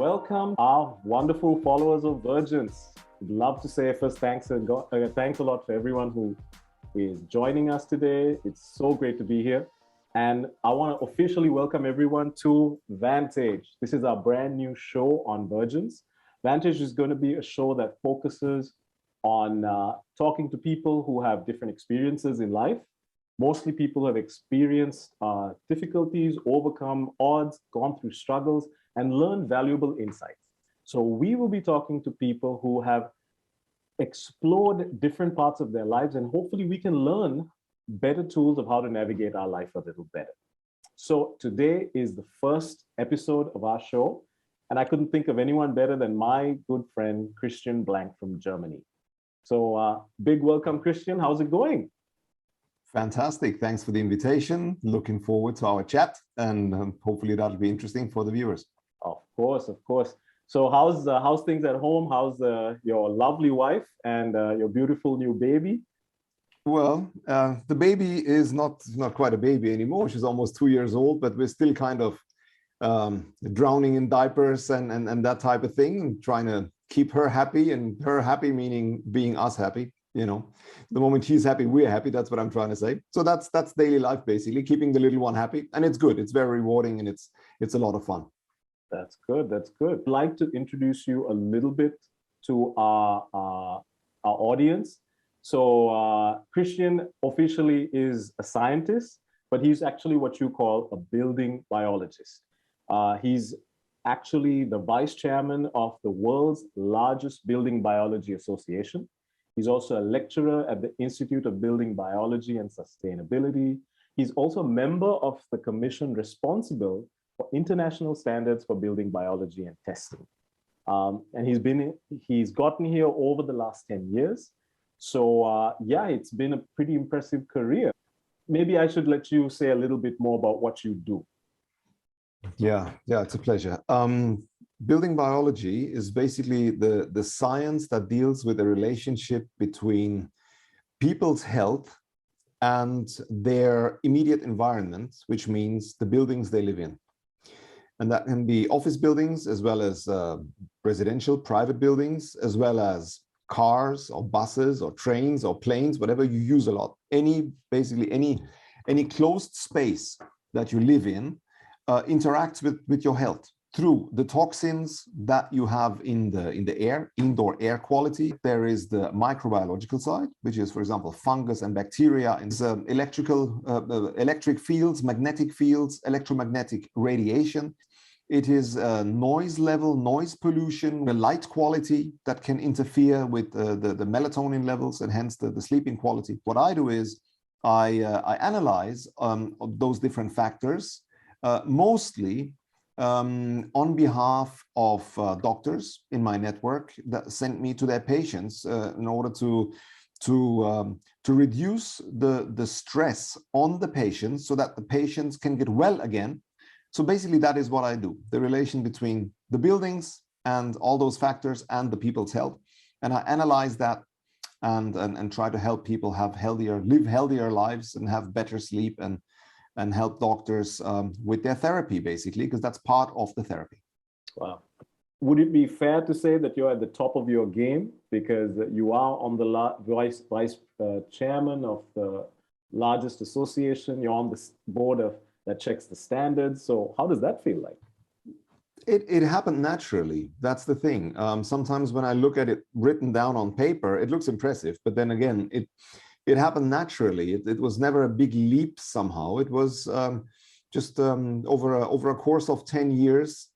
welcome our wonderful followers of Virgins. We'd love to say first thanks a lot for everyone who is joining us today. It's so great to be here. And I want to officially welcome everyone to Vantage. This is our brand new show on Virgins. Vantage is going to be a show that focuses on talking to people who have different experiences in life, mostly people who have experienced difficulties, overcome odds, gone through struggles, and learned valuable insights. So we will be talking to people who have explored different parts of their lives, and hopefully we can learn better tools of how to navigate our life a little better. So today is the first episode of our show, and I couldn't think of anyone better than my good friend, Christian Blank from Germany. So big welcome, Christian. How's it going? Fantastic. Thanks for the invitation. Looking forward to our chat, and hopefully that'll be interesting for the viewers. Of course, of course. So how's things at home? How's your lovely wife and your beautiful new baby? Well, the baby is not quite a baby anymore. She's almost 2 years old, but we're still kind of drowning in diapers and that type of thing, trying to keep her happy, and her happy meaning being us happy. You know, the moment she's happy, we're happy. That's what I'm trying to say. So that's daily life, basically, keeping the little one happy, and it's good. It's very rewarding, and it's a lot of fun. That's good. That's good. I'd like to introduce you a little bit to our audience. So Christian officially is a scientist, but he's actually what you call a building biologist. He's actually the vice chairman of the world's largest building biology association. He's also a lecturer at the Institute of Building Biology and Sustainability. He's also a member of the commission responsible for international standards for building biology and testing. And he's gotten here over the last 10 years. So yeah, it's been a pretty impressive career. Maybe I should let you say a little bit more about what you do. Yeah, it's a pleasure. Building biology is basically the science that deals with the relationship between people's health and their immediate environment, which means the buildings they live in. And that can be office buildings, as well as residential private buildings, as well as cars or buses or trains or planes, whatever you use a lot. Basically any closed space that you live in interacts with your health through the toxins that you have in the air, indoor air quality. There is the microbiological side, which is, for example, fungus and bacteria, and electric fields, magnetic fields, electromagnetic radiation. It is noise level, noise pollution, the light quality that can interfere with the melatonin levels and hence the sleeping quality. What I do is I analyze those different factors, mostly on behalf of doctors in my network that send me to their patients in order to reduce the stress on the patients so that the patients can get well again. So basically, that is what I do, the relation between the buildings and all those factors and the people's health. And I analyze that and try to help people live healthier lives and have better sleep and help doctors with their therapy, basically, because that's part of the therapy. Wow. Would it be fair to say that you're at the top of your game because you are on the vice chairman of the largest association? You're on the board that checks the standards. So how does that feel like? It happened naturally. That's the thing. Sometimes when I look at it written down on paper, it looks impressive. But then again, it happened naturally. It was never a big leap somehow. It was just over a course of 10 years,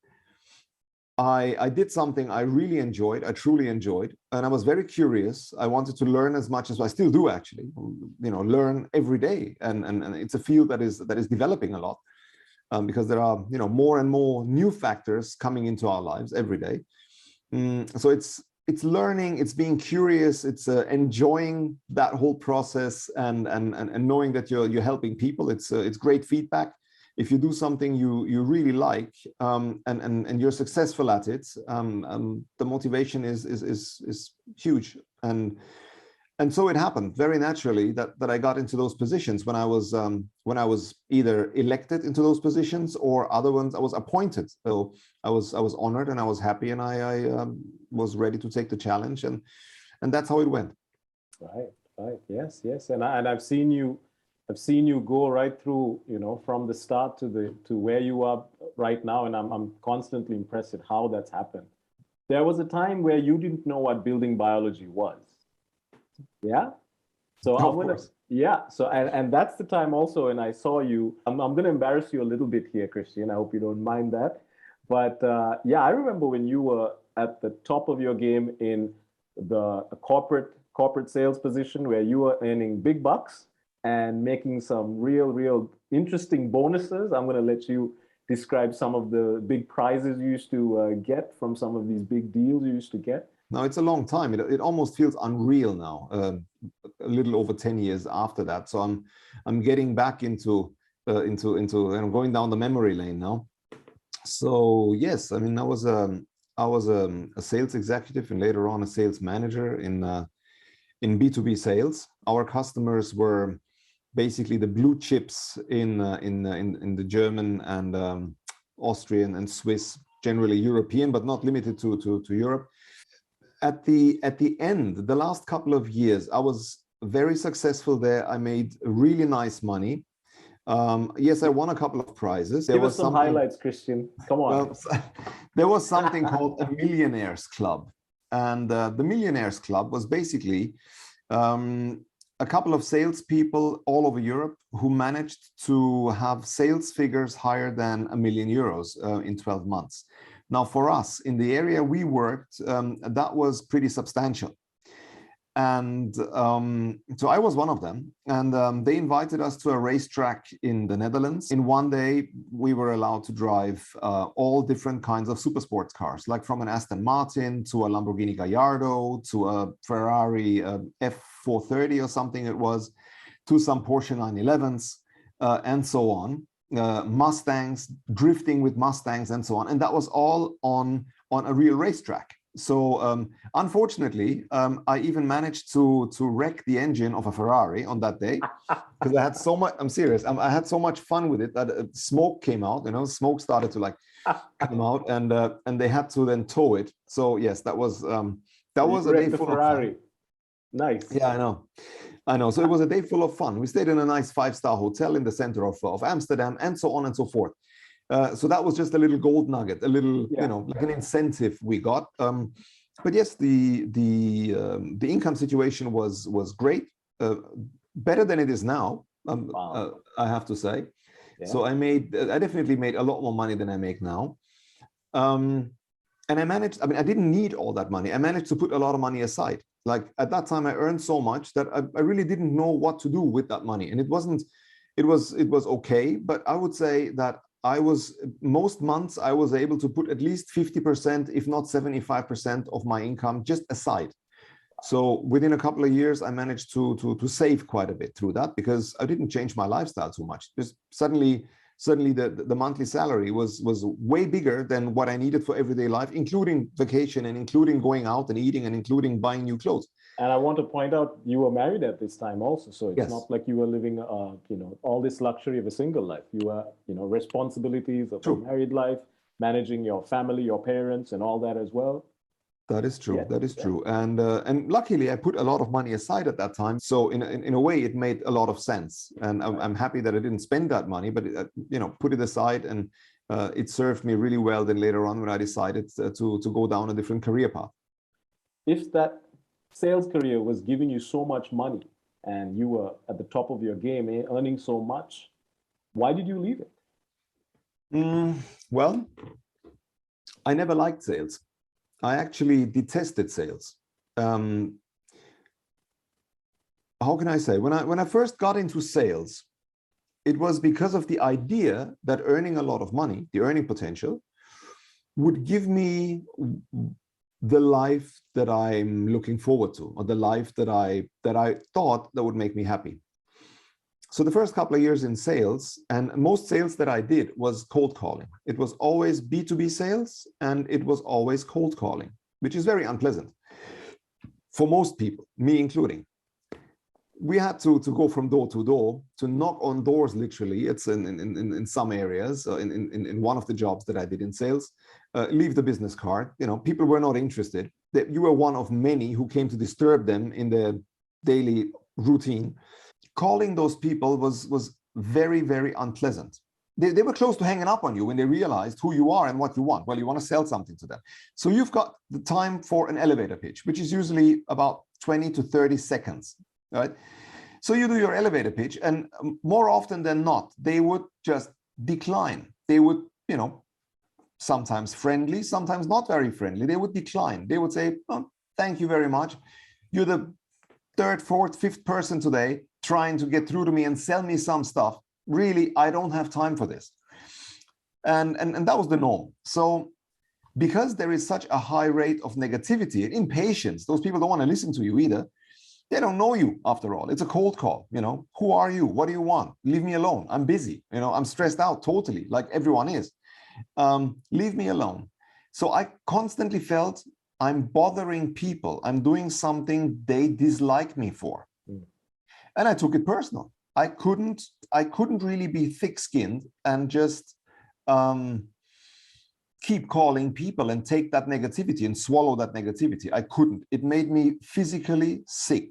I did something I really enjoyed, I truly enjoyed, and I was very curious. I wanted to learn as much as I still do, actually, learn every day. And it's a field that is developing a lot because there are, more and more new factors coming into our lives every day. So it's learning, it's being curious, it's enjoying that whole process and knowing that you're helping people. It's great feedback. If you do something you really like and you're successful at it, the motivation is huge. And And so it happened very naturally that I got into those positions when I was either elected into those positions or other ones I was appointed. So I was honored and I was happy, and I was ready to take the challenge, and that's how it went. Right, right, yes, yes, and I've seen you go right through, from the start to where you are right now, and I'm constantly impressed at how that's happened. There was a time where you didn't know what building biology was. Yeah. So I'm gonna, yeah. So and that's the time also, and I saw you. I'm gonna embarrass you a little bit here, Christian. I hope you don't mind that. But yeah, I remember when you were at the top of your game in the corporate sales position, where you were earning big bucks and making some real interesting bonuses. I'm gonna let you describe some of the big prizes you used to get from some of these big deals you used to get. No, it's a long time. It almost feels unreal now. A little over 10 years after that, so I'm getting back into and I'm going down the memory lane now. So yes, I mean, I was a sales executive and later on a sales manager in B2B sales. Our customers were basically the blue chips in the German and Austrian and Swiss, generally European, but not limited to Europe. At the end, the last couple of years, I was very successful there. I made really nice money. Yes, I won a couple of prizes. Give us some highlights, Christian. Come on. Well, there was something called a Millionaires Club. And the Millionaires Club was basically a couple of salespeople all over Europe who managed to have sales figures higher than €1 million in 12 months. Now, for us, in the area we worked, that was pretty substantial. And so I was one of them. And they invited us to a racetrack in the Netherlands. In one day, we were allowed to drive all different kinds of super sports cars, like from an Aston Martin to a Lamborghini Gallardo to a Ferrari F430 or something it was, to some Porsche 911s and so on. Mustangs, drifting with Mustangs and so on. And that was all on a real racetrack. So unfortunately, I even managed to wreck the engine of a Ferrari on that day because I had so much, I'm serious, I had so much fun with it that smoke came out, smoke started to like come out, and they had to then tow it. So yes, that was a day full of fun. Nice. Yeah, I know. So it was a day full of fun. We stayed in a nice 5-star hotel in the center of Amsterdam, and so on and so forth. So that was just a little gold nugget, a little, like an incentive we got. But yes, the income situation was great, better than it is now. Wow. I have to say. Yeah. So I definitely made a lot more money than I make now. And I managed. I mean, I didn't need all that money. I managed to put a lot of money aside. Like at that time, I earned so much that I really didn't know what to do with that money. And it was okay. But I would say that most months I was able to put at least 50%, if not 75% of my income just aside. So within a couple of years, I managed to save quite a bit through that because I didn't change my lifestyle too much. Just suddenly the monthly salary was way bigger than what I needed for everyday life, including vacation and including going out and eating and including buying new clothes. And I want to point out you were married at this time also, so it's not like you were living all this luxury of a single life. You were responsibilities of a married life, managing your family, your parents, and all that as well. That is true. That is true. And luckily, I put a lot of money aside at that time. So in a way, it made a lot of sense. And I'm happy that I didn't spend that money, but put it aside, and it served me really well. Then later on, when I decided to go down a different career path. If that sales career was giving you so much money, and you were at the top of your game, earning so much, why did you leave it? Well, I never liked sales. I actually detested sales. How can I say? When I first got into sales, it was because of the idea that earning a lot of money, the earning potential, would give me the life that I'm looking forward to, or the life that I thought that would make me happy. So the first couple of years in sales, and most sales that I did was cold calling. It was always B2B sales, and it was always cold calling, which is very unpleasant for most people, me including. we had to go from door to door, to knock on doors, literally. It's in some areas, in one of the jobs that I did in sales, leave the business card. You know, people were not interested. That you were one of many who came to disturb them in their daily routine. Calling those people was very, very unpleasant. They were close to hanging up on you when they realized who you are and what you want. Well, you want to sell something to them. So you've got the time for an elevator pitch, which is usually about 20 to 30 seconds, right? So you do your elevator pitch, and more often than not, they would just decline. They would, you know, sometimes friendly, sometimes not very friendly. They would decline. They would say, oh, thank you very much. You're the third, fourth, fifth person today trying to get through to me and sell me some stuff. Really, I don't have time for this. And that was the norm. So because there is such a high rate of negativity and impatience, those people don't want to listen to you either. They don't know you, after all. It's a cold call. You know, who are you? What do you want? Leave me alone. I'm busy. You know, I'm stressed out totally, like everyone is. Leave me alone. So I constantly felt I'm bothering people. I'm doing something they dislike me for. And I took it personal. I couldn't really be thick-skinned and just keep calling people and take that negativity and swallow that negativity. I couldn't. It made me physically sick.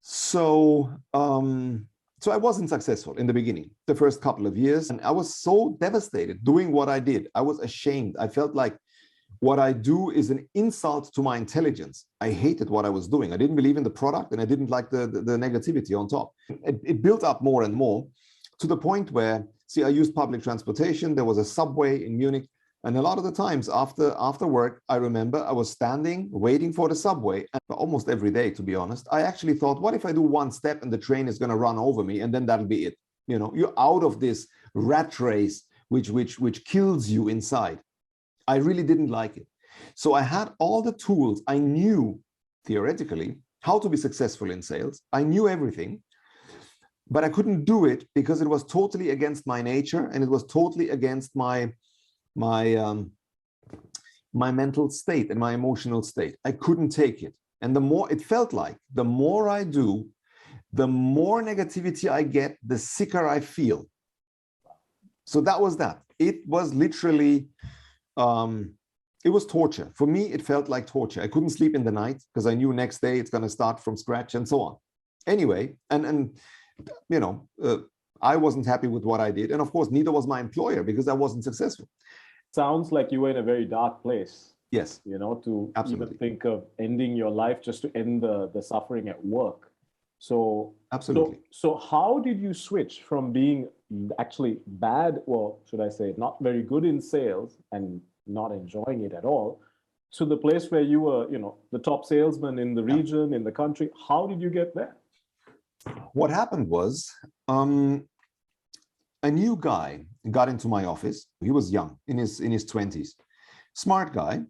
So I wasn't successful in the beginning, the first couple of years. And I was so devastated doing what I did. I was ashamed. I felt like what I do is an insult to my intelligence. I hated what I was doing. I didn't believe in the product, and I didn't like the negativity on top. It built up more and more to the point where, see, I used public transportation. There was a subway in Munich. And a lot of the times after work, I remember I was standing, waiting for the subway, and almost every day, to be honest. I actually thought, what if I do one step and the train is going to run over me, and then that'll be it? You know, you're out of this rat race, which kills you inside. I really didn't like it. So I had all the tools. I knew theoretically how to be successful in sales. I knew everything, but I couldn't do it because it was totally against my nature, and it was totally against my mental state and my emotional state. I couldn't take it. And the more it felt like, the more I do, the more negativity I get, the sicker I feel. So that was that. It was literally, it was torture. For me, it felt like torture. I couldn't sleep in the night because I knew next day it's going to start from scratch and so on. Anyway, and you know, I wasn't happy with what I did. And of course, neither was my employer, because I wasn't successful. Sounds like you were in a very dark place. Yes. You know, to Absolutely. even think of ending your life just to end the suffering at work. So, Absolutely. So how did you switch from being actually bad, or should I say not very good in sales and not enjoying it at all, to the place where you were, you know, the top salesman in the region, in the country? How did you get there? What happened was, a new guy got into my office. He was young, in his 20s, smart guy,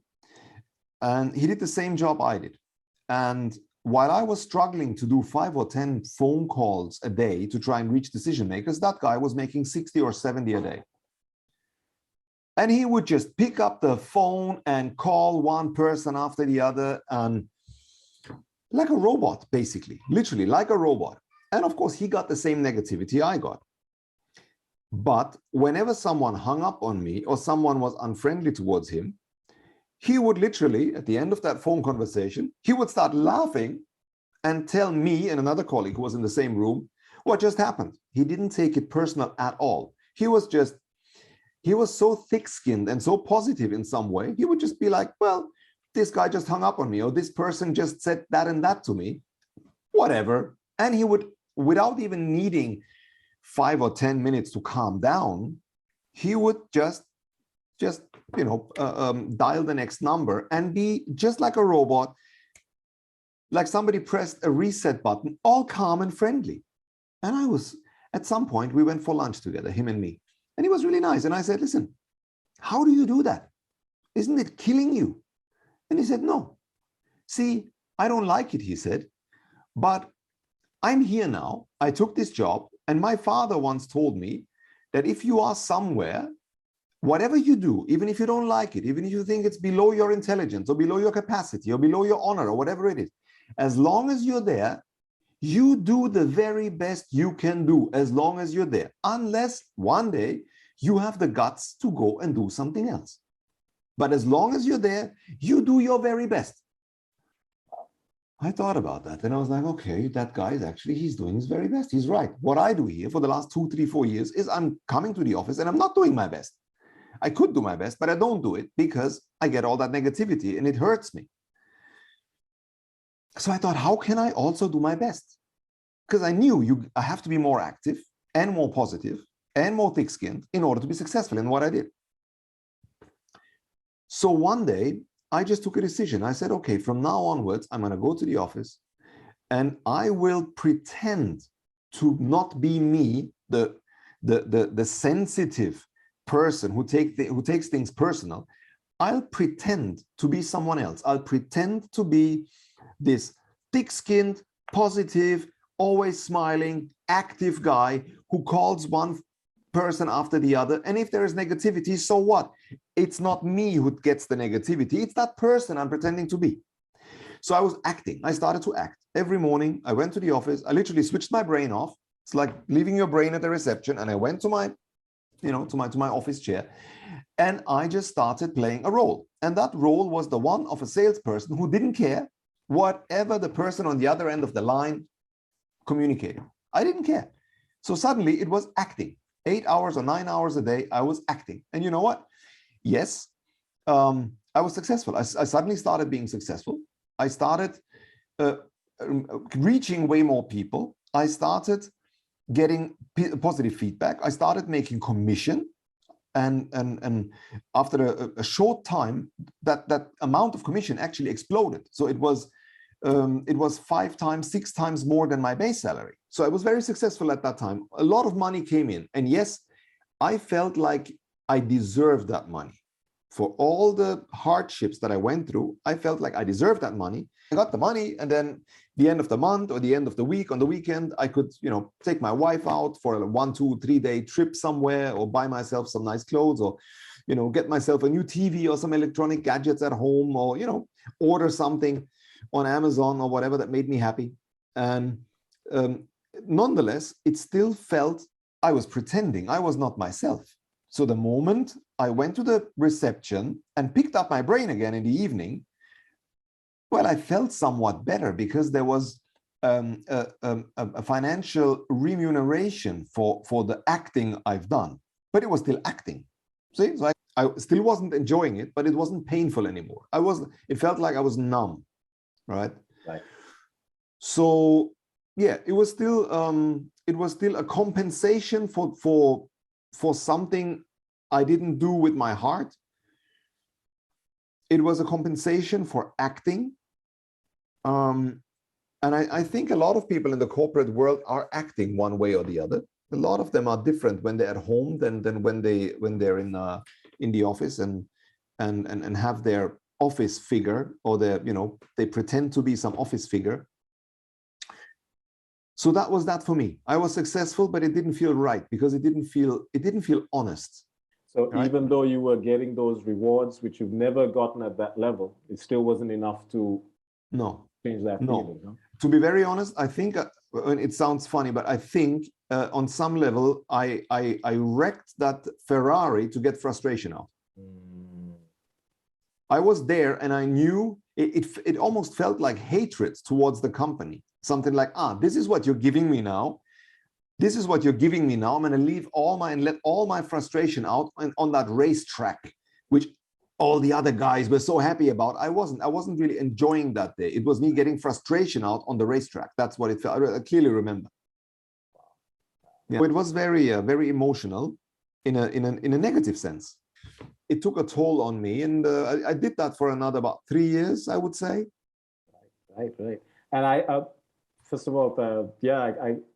and he did the same job I did. And while I was struggling to do 5 or 10 phone calls a day to try and reach decision makers, that guy was making 60 or 70 a day. And he would just pick up the phone and call one person after the other, and like a robot, basically, literally like a robot. And of course, he got the same negativity I got. But whenever someone hung up on me or someone was unfriendly towards him, he would literally, at the end of that phone conversation, he would start laughing and tell me and another colleague who was in the same room what just happened. He didn't take it personal at all. He was so thick-skinned and so positive in some way. He would just be like, well, this guy just hung up on me, or this person just said that and that to me, whatever. And he would, without even needing 5 or 10 minutes to calm down, he would just you know, dial the next number and be just like a robot, like somebody pressed a reset button, all calm and friendly. And I was, at some point, we went for lunch together, him and me. And he was really nice. And I said, listen, how do you do that? Isn't it killing you? And he said, no. See, I don't like it, he said, but I'm here now. I took this job. And my father once told me that if you are somewhere, whatever you do, even if you don't like it, even if you think it's below your intelligence or below your capacity or below your honor or whatever it is, as long as you're there, You do the very best you can do as long as you're there, unless one day you have the guts to go and do something else. But as long as you're there, you do your very best. I thought about that and I was like, okay, that guy is actually, he's doing his very best. He's right. What I do here for the last 2, 3, 4 years is I'm coming to the office and I'm not doing my best. I could do my best, but I don't do it because I get all that negativity and it hurts me. So I thought, how can I also do my best? Because I knew I have to be more active and more positive and more thick-skinned in order to be successful in what I did. So one day, I just took a decision. I said, okay, from now onwards, I'm going to go to the office and I will pretend to not be me, the sensitive person who takes things personal. I'll pretend to be someone else. I'll pretend to be this thick-skinned, positive, always smiling, active guy who calls one person after the other. And if there is negativity, so what? It's not me who gets the negativity. It's that person I'm pretending to be. So I was acting. I started to act. Every morning, I went to the office. I literally switched my brain off. It's like leaving your brain at the reception. And I went to my, to my office chair. And I just started playing a role. And that role was the one of a salesperson who didn't care whatever the person on the other end of the line communicated. I didn't care. So suddenly it was acting. 8 hours or 9 hours a day, I was acting. And you know what? Yes, I was successful. I suddenly started being successful. I started reaching way more people. I started getting positive feedback. I started making commission. And after a short time, that amount of commission actually exploded. So it was 5 times, 6 times more than my base salary. So I was very successful at that time. A lot of money came in. And yes, I felt like I deserved that money. For all the hardships that I went through, I felt like I deserved that money. I got the money, and then the end of the month or the end of the week, on the weekend, I could, take my wife out for a 1, 2, 3 day trip somewhere, or buy myself some nice clothes, or, get myself a new TV or some electronic gadgets at home, or, order something on Amazon or whatever that made me happy. And nonetheless, it still felt I was pretending. I was not myself. So the moment I went to the reception and picked up my brain again in the evening, well, I felt somewhat better because there was a financial remuneration for the acting I've done, but it was still acting. See, so I still wasn't enjoying it, but it wasn't painful anymore. It felt like I was numb, right? Right. So yeah, it was still a compensation for something I didn't do with my heart. It was a compensation for acting. And I think a lot of people in the corporate world are acting one way or the other. A lot of them are different when they're at home than when they're in the office and have their office figure, or they pretend to be some office figure. So that was that for me. I was successful, but it didn't feel right because it didn't feel honest. So right? Even though you were getting those rewards, which you've never gotten at that level, it still wasn't enough to change that feeling. No? To be very honest, I think it sounds funny, but I think on some level I wrecked that Ferrari to get frustration out. I was there and I knew it almost felt like hatred towards the company. Something like, this is what you're giving me now. This is what you're giving me now. I'm going to leave let all my frustration out on that racetrack, which all the other guys were so happy about. I wasn't really enjoying that day. It was me getting frustration out on the racetrack. That's what it felt. I clearly remember. Yeah. It was very, very emotional in a negative sense. It took a toll on me, and I did that for another about 3 years, I would say. Right. And I, first of all,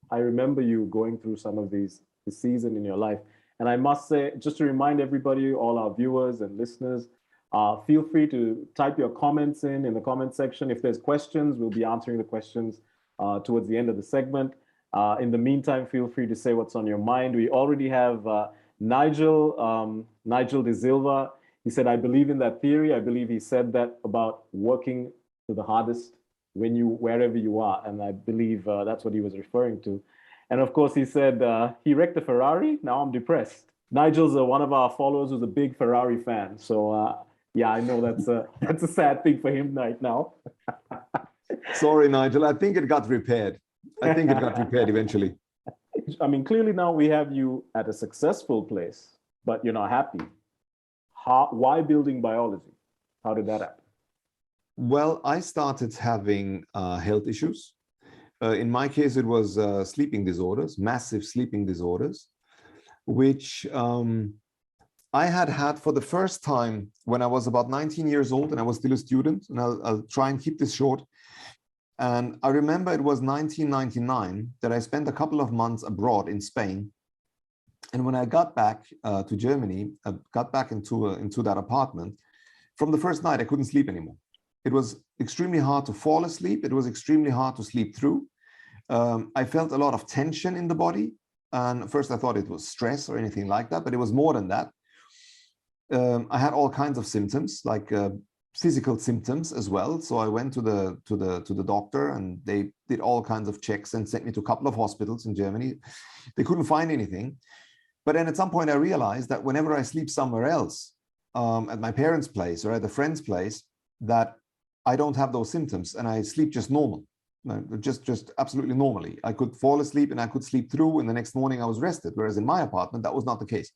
I remember you going through some of this season in your life. And I must say, just to remind everybody, all our viewers and listeners, feel free to type your comments in the comment section. If there's questions, we'll be answering the questions towards the end of the segment. In the meantime, feel free to say what's on your mind. We already have Nigel De Silva. He said, I believe in that theory. I believe he said that about working to the hardest wherever you are. And I believe that's what he was referring to. And of course, he said he wrecked a Ferrari. Now I'm depressed. Nigel's one of our followers who's a big Ferrari fan. So yeah, I know that's a sad thing for him right now. Sorry, Nigel. I think it got repaired. I think it got repaired eventually. I mean, clearly now we have you at a successful place, but you're not happy. Why building biology? How did that happen? Well, I started having health issues. In my case, it was sleeping disorders, massive sleeping disorders, which I had for the first time when I was about 19 years old and I was still a student. And I'll try and keep this short. And I remember it was 1999 that I spent a couple of months abroad in Spain. And when I got back to Germany, I got back into that apartment, from the first night, I couldn't sleep anymore. It was extremely hard to fall asleep. It was extremely hard to sleep through. I felt a lot of tension in the body. And at first I thought it was stress or anything like that, but it was more than that. I had all kinds of symptoms, like physical symptoms as well. So I went to the doctor, and they did all kinds of checks and sent me to a couple of hospitals in Germany. They couldn't find anything. But then at some point I realized that whenever I sleep somewhere else, at my parents' place or at a friend's place, that I don't have those symptoms and I sleep just normal, just absolutely normally. I could fall asleep and I could sleep through, and the next morning I was rested. Whereas in my apartment, that was not the case.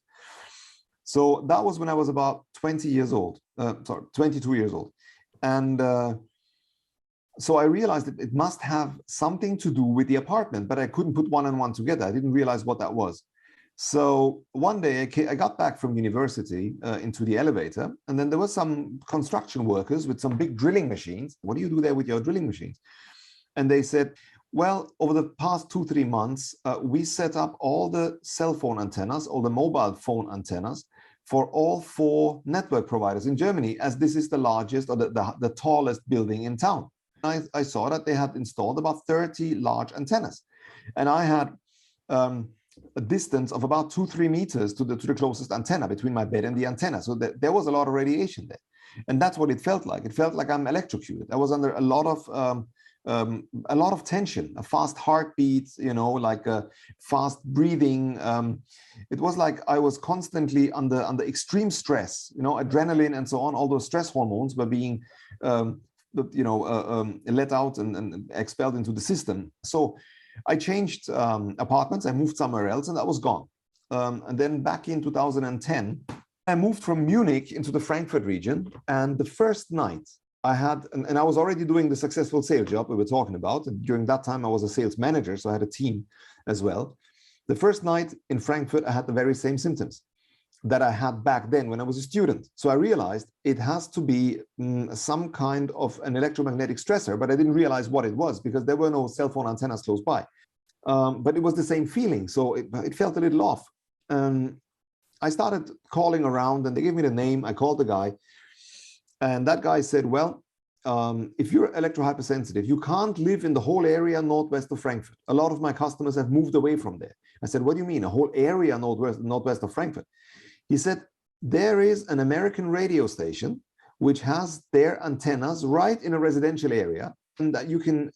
So that was when I was about 22 years old. And so I realized that it must have something to do with the apartment, but I couldn't put one and one together. I didn't realize what that was. So one day I got back from university into the elevator, and then there were some construction workers with some big drilling machines. What do you do there with your drilling machines? And they said, well, over the past 2-3 months, we set up all the cell phone antennas, all the mobile phone antennas for all 4 network providers in Germany, as this is the largest or the tallest building in town. I saw that they had installed about 30 large antennas, and I had a distance of about 2-3 meters to the closest antenna between my bed and the antenna. So there was a lot of radiation there. And that's what it felt like. It felt like I'm electrocuted. I was under a lot of tension, a fast heartbeat, like a fast breathing. It was like I was constantly under extreme stress, adrenaline and so on. All those stress hormones were being let out and expelled into the system. So I changed apartments. I moved somewhere else, and that was gone. And then back in 2010, I moved from Munich into the Frankfurt region. And the first night I had, and I was already doing the successful sales job we were talking about. And during that time, I was a sales manager, so I had a team as well. The first night in Frankfurt, I had the very same symptoms that I had back then when I was a student. So I realized it has to be some kind of an electromagnetic stressor, but I didn't realize what it was because there were no cell phone antennas close by. But it was the same feeling, so it felt a little off. I started calling around, and they gave me the name. I called the guy, and that guy said, well, if you're electrohypersensitive, you can't live in the whole area northwest of Frankfurt. A lot of my customers have moved away from there. I said, what do you mean, a whole area northwest of Frankfurt? He said, there is an American radio station which has their antennas right in a residential area, and that you can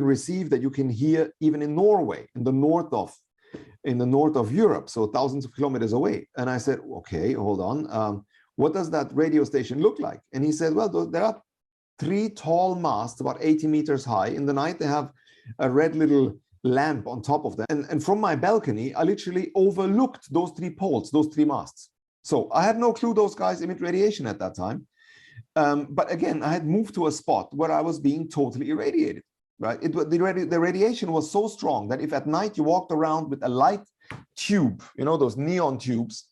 receive, that you can hear even in Norway, in the north of Europe, so thousands of kilometers away. And I said, okay, hold on. What does that radio station look like? And he said, well, there are 3 tall masts, about 80 meters high. In the night, they have a red little lamp on top of them. And from my balcony, I literally overlooked those 3 poles, those 3 masts. So I had no clue those guys emit radiation at that time. But again, I had moved to a spot where I was being totally irradiated, right? The radiation was so strong that if at night you walked around with a light tube, those neon tubes,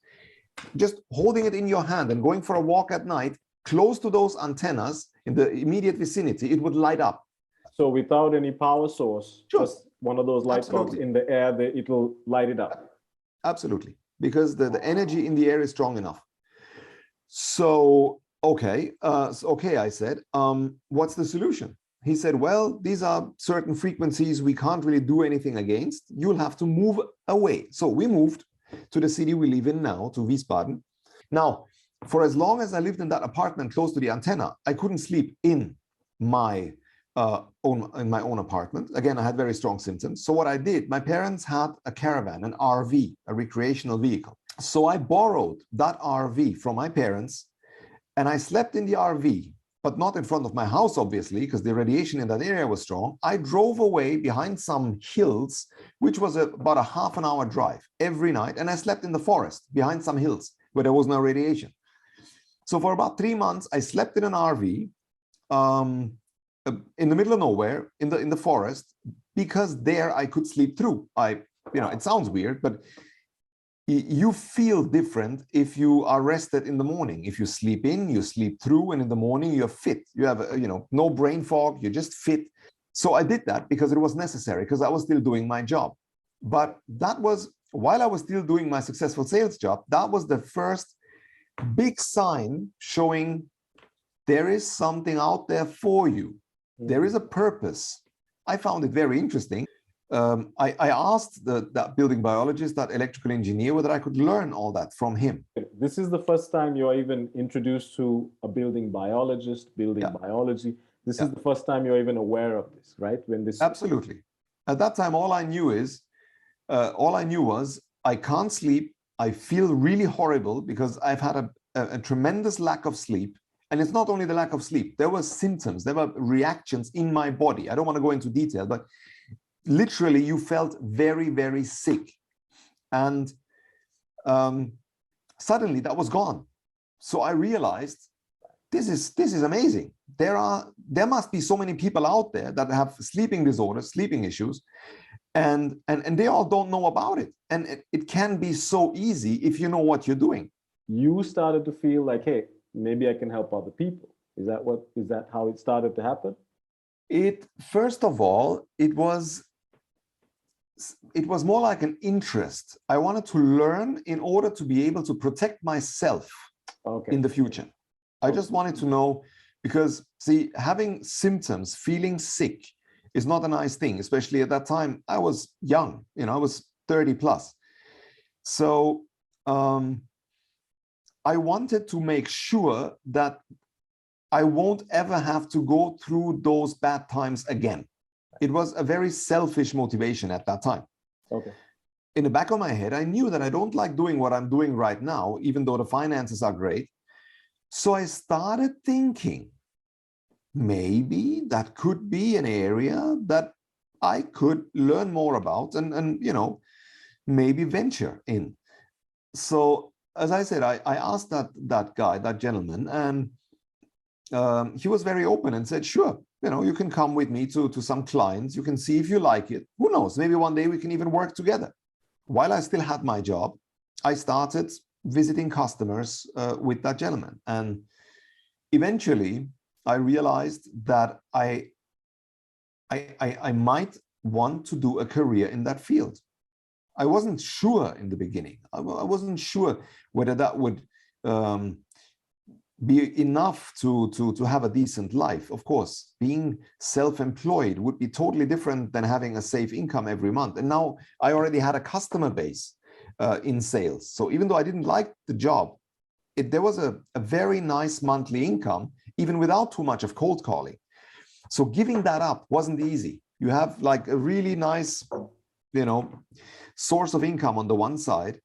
just holding it in your hand and going for a walk at night, close to those antennas in the immediate vicinity, it would light up. So without any power source, sure, just one of those light bulbs in the air, it will light it up. Absolutely, because the energy in the air is strong enough. So, okay, I said, what's the solution? He said, well, these are certain frequencies we can't really do anything against. You'll have to move away. So we moved to the city we live in now, to Wiesbaden. Now, for as long as I lived in that apartment close to the antenna, I couldn't sleep in my in my own apartment. Again, I had very strong symptoms. So what I did, my parents had a caravan, an RV, a recreational vehicle. So I borrowed that RV from my parents and I slept in the RV, but not in front of my house, obviously, because the radiation in that area was strong. I drove away behind some hills, which was about a half an hour drive every night. And I slept in the forest behind some hills where there was no radiation. So for about 3 months, I slept in an RV in the middle of nowhere, in the forest, because there I could sleep through. It sounds weird, but you feel different if you are rested in the morning. If you sleep in, you sleep through, and in the morning you're fit. You have no brain fog. You're just fit. So I did that because it was necessary, because I was still doing my job. But that was while I was still doing my successful sales job. That was the first big sign showing there is something out there for you. There is a purpose. I found it very interesting. I asked that building biologist, that electrical engineer, whether I could learn all that from him. This is the first time you're even introduced to a building biologist, building biology. This is the first time you're even aware of this, right? When this Absolutely. At that time, all I knew was I can't sleep. I feel really horrible because I've had a tremendous lack of sleep. And it's not only the lack of sleep. There were symptoms, there were reactions in my body. I don't want to go into detail, but literally you felt very, very sick. And suddenly that was gone. So I realized this is amazing. There must be so many people out there that have sleeping disorders, sleeping issues, and they all don't know about it. And it can be so easy if you know what you're doing. You started to feel like, hey, maybe I can help other people. Is that how it started to happen? First of all, it was more like an interest. I wanted to learn in order to be able to protect myself in the future. I just wanted to know, because see, having symptoms, feeling sick is not a nice thing, especially at that time. I was young, I was 30 plus. So I wanted to make sure that I won't ever have to go through those bad times again. It was a very selfish motivation at that time. Okay. In the back of my head, I knew that I don't like doing what I'm doing right now, even though the finances are great. So I started thinking, maybe that could be an area that I could learn more about and maybe venture in. So as I said, I asked that guy, that gentleman, and he was very open and said, sure, you can come with me to some clients. You can see if you like it. Who knows? Maybe one day we can even work together. While I still had my job, I started visiting customers with that gentleman. And eventually I realized that I might want to do a career in that field. I wasn't sure in the beginning. I wasn't sure whether that would be enough to have a decent life. Of course, being self-employed would be totally different than having a safe income every month. And now I already had a customer base in sales. So even though I didn't like the job, there was a very nice monthly income, even without too much of cold calling. So giving that up wasn't easy. You have like a really nice, source of income on the one side,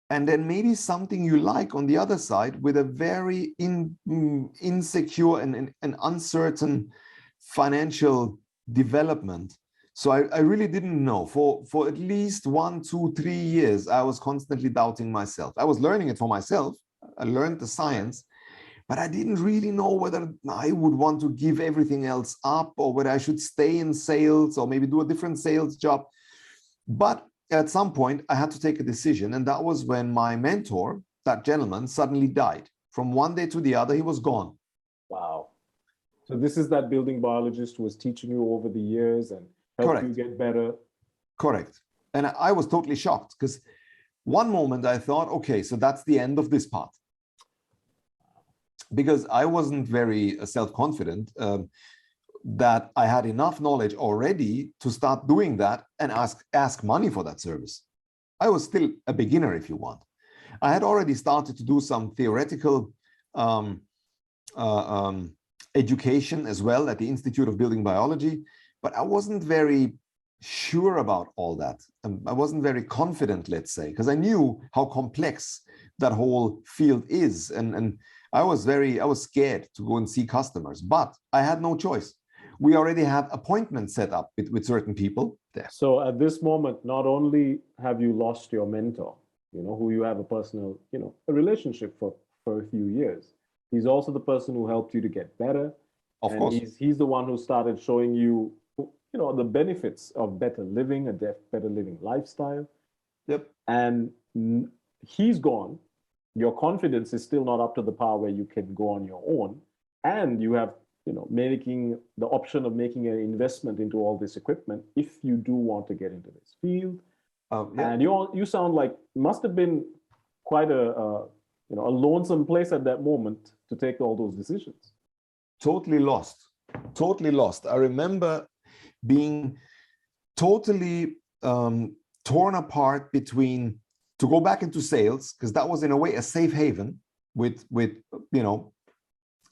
and then maybe something you like on the other side with a very insecure and uncertain financial development. So I really didn't know. For at least 1, 2, 3 years, I was constantly doubting myself. I was learning it for myself. I learned the science, but I didn't really know whether I would want to give everything else up or whether I should stay in sales or maybe do a different sales job. But at some point, I had to take a decision. And that was when my mentor, that gentleman, suddenly died. From one day to the other, he was gone. Wow. So this is that building biologist who was teaching you over the years and helped you get better. Correct. And I was totally shocked because one moment I thought, okay, so that's the end of this part. Because I wasn't very self-confident that I had enough knowledge already to start doing that and ask money for that service. I was still a beginner, if you want. I had already started to do some theoretical education as well at the Institute of Building Biology, but I wasn't very sure about all that. I wasn't very confident, let's say, because I knew how complex that whole field is. And I was scared to go and see customers, but I had no choice. We already had appointments set up with certain people there. So at this moment, not only have you lost your mentor, who you have a personal, a relationship for a few years, he's also the person who helped you to get better. Of course. He's the one who started showing you, the benefits of better living, better living lifestyle. Yep. And he's gone. Your confidence is still not up to the par where you can go on your own. And you have, making the option of making an investment into all this equipment if you do want to get into this field. Yeah. And you sound like must have been quite a lonesome place at that moment to take all those decisions. Totally lost. I remember being totally torn apart between to go back into sales, because that was in a way a safe haven with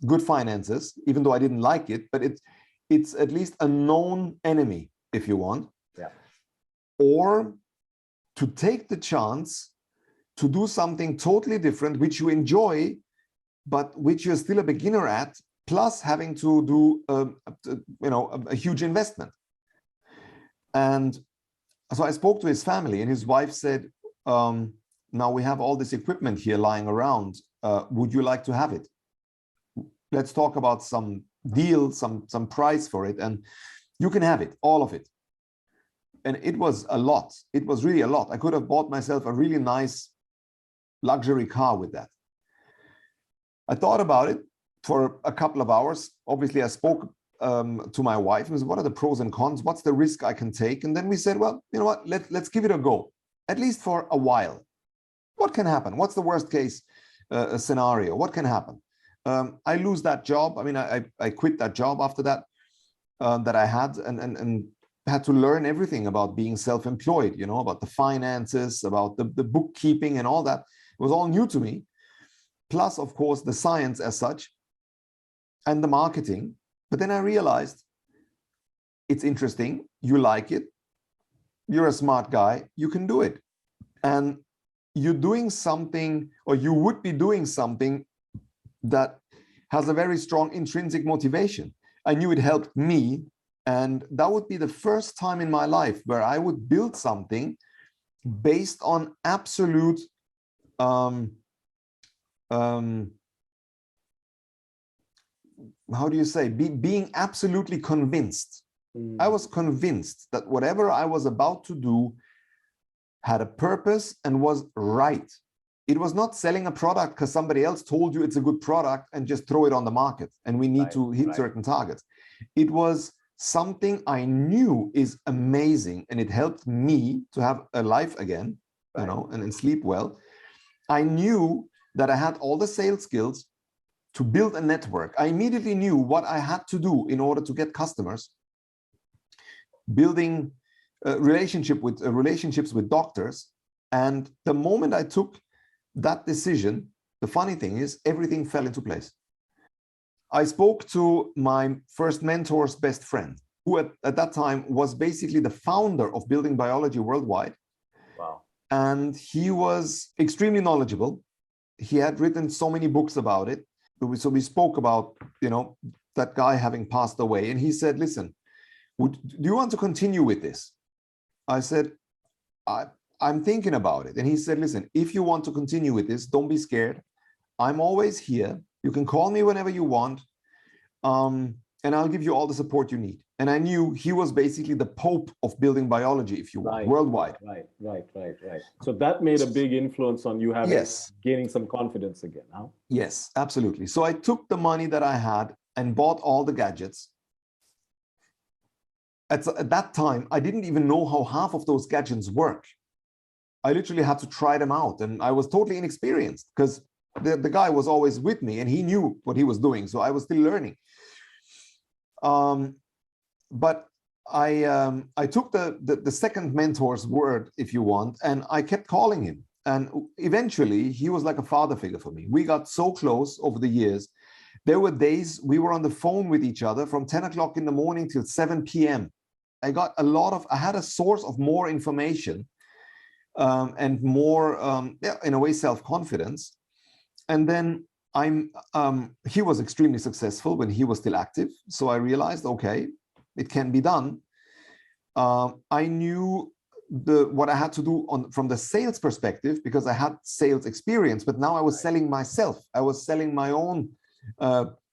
good finances, even though I didn't like it, but it's at least a known enemy, if you want. Yeah. Or to take the chance to do something totally different, which you enjoy, but which you're still a beginner at, plus having to do a huge investment. And so I spoke to his family, and his wife said, now we have all this equipment here lying around. Would you like to have it? Let's talk about some deal, some price for it, and you can have it, all of it. And it was a lot. It was really a lot. I could have bought myself a really nice luxury car with that. I thought about it for a couple of hours. Obviously, I spoke to my wife and said, what are the pros and cons? What's the risk I can take? And then we said, well, you know what, let's give it a go, at least for a while. What can happen? What's the worst case scenario? What can happen? I lose that job. I mean, I quit that job after that, that I had, and had to learn everything about being self-employed, about the finances, about the bookkeeping and all that. It was all new to me. Plus, of course, the science as such and the marketing. But then I realized it's interesting. You like it. You're a smart guy. You can do it. And you're doing something, or you would be doing something that has a very strong intrinsic motivation. I knew it helped me. And that would be the first time in my life where I would build something based on absolute how do you say, being absolutely convinced. I was convinced that whatever I was about to do had a purpose and was right. It was not selling a product because somebody else told you it's a good product and just throw it on the market and we need to hit certain targets. It was something I knew is amazing, and it helped me to have a life again, and sleep well. I knew that I had all the sales skills to build a network. I immediately knew what I had to do in order to get customers, building relationships with doctors. And the moment I took that decision, the funny thing is everything fell into place. I spoke to my first mentor's best friend, who at that time was basically the founder of Building Biology worldwide. Wow. And he was extremely knowledgeable. He had written so many books about it. So we spoke about, that guy having passed away. And he said, listen, do you want to continue with this? I said, I'm thinking about it. And he said, listen, if you want to continue with this, don't be scared. I'm always here. You can call me whenever you want. And I'll give you all the support you need. And I knew he was basically the Pope of Building Biology, if you want, worldwide. Right. So that made a big influence on you gaining some confidence again, huh? Yes, absolutely. So I took the money that I had and bought all the gadgets. At that time, I didn't even know how half of those gadgets work. I literally had to try them out, and I was totally inexperienced because the guy was always with me and he knew what he was doing. So I was still learning. But I took the second mentor's word, if you want, and I kept calling him. And eventually he was like a father figure for me. We got so close over the years There were days we were on the phone with each other from 10 o'clock in the morning till 7 p.m. I had a source of more information and more, in a way, self-confidence. And then he was extremely successful when he was still active. So I realized, okay, it can be done. I knew what I had to do from the sales perspective because I had sales experience, but now I was selling myself. I was selling my own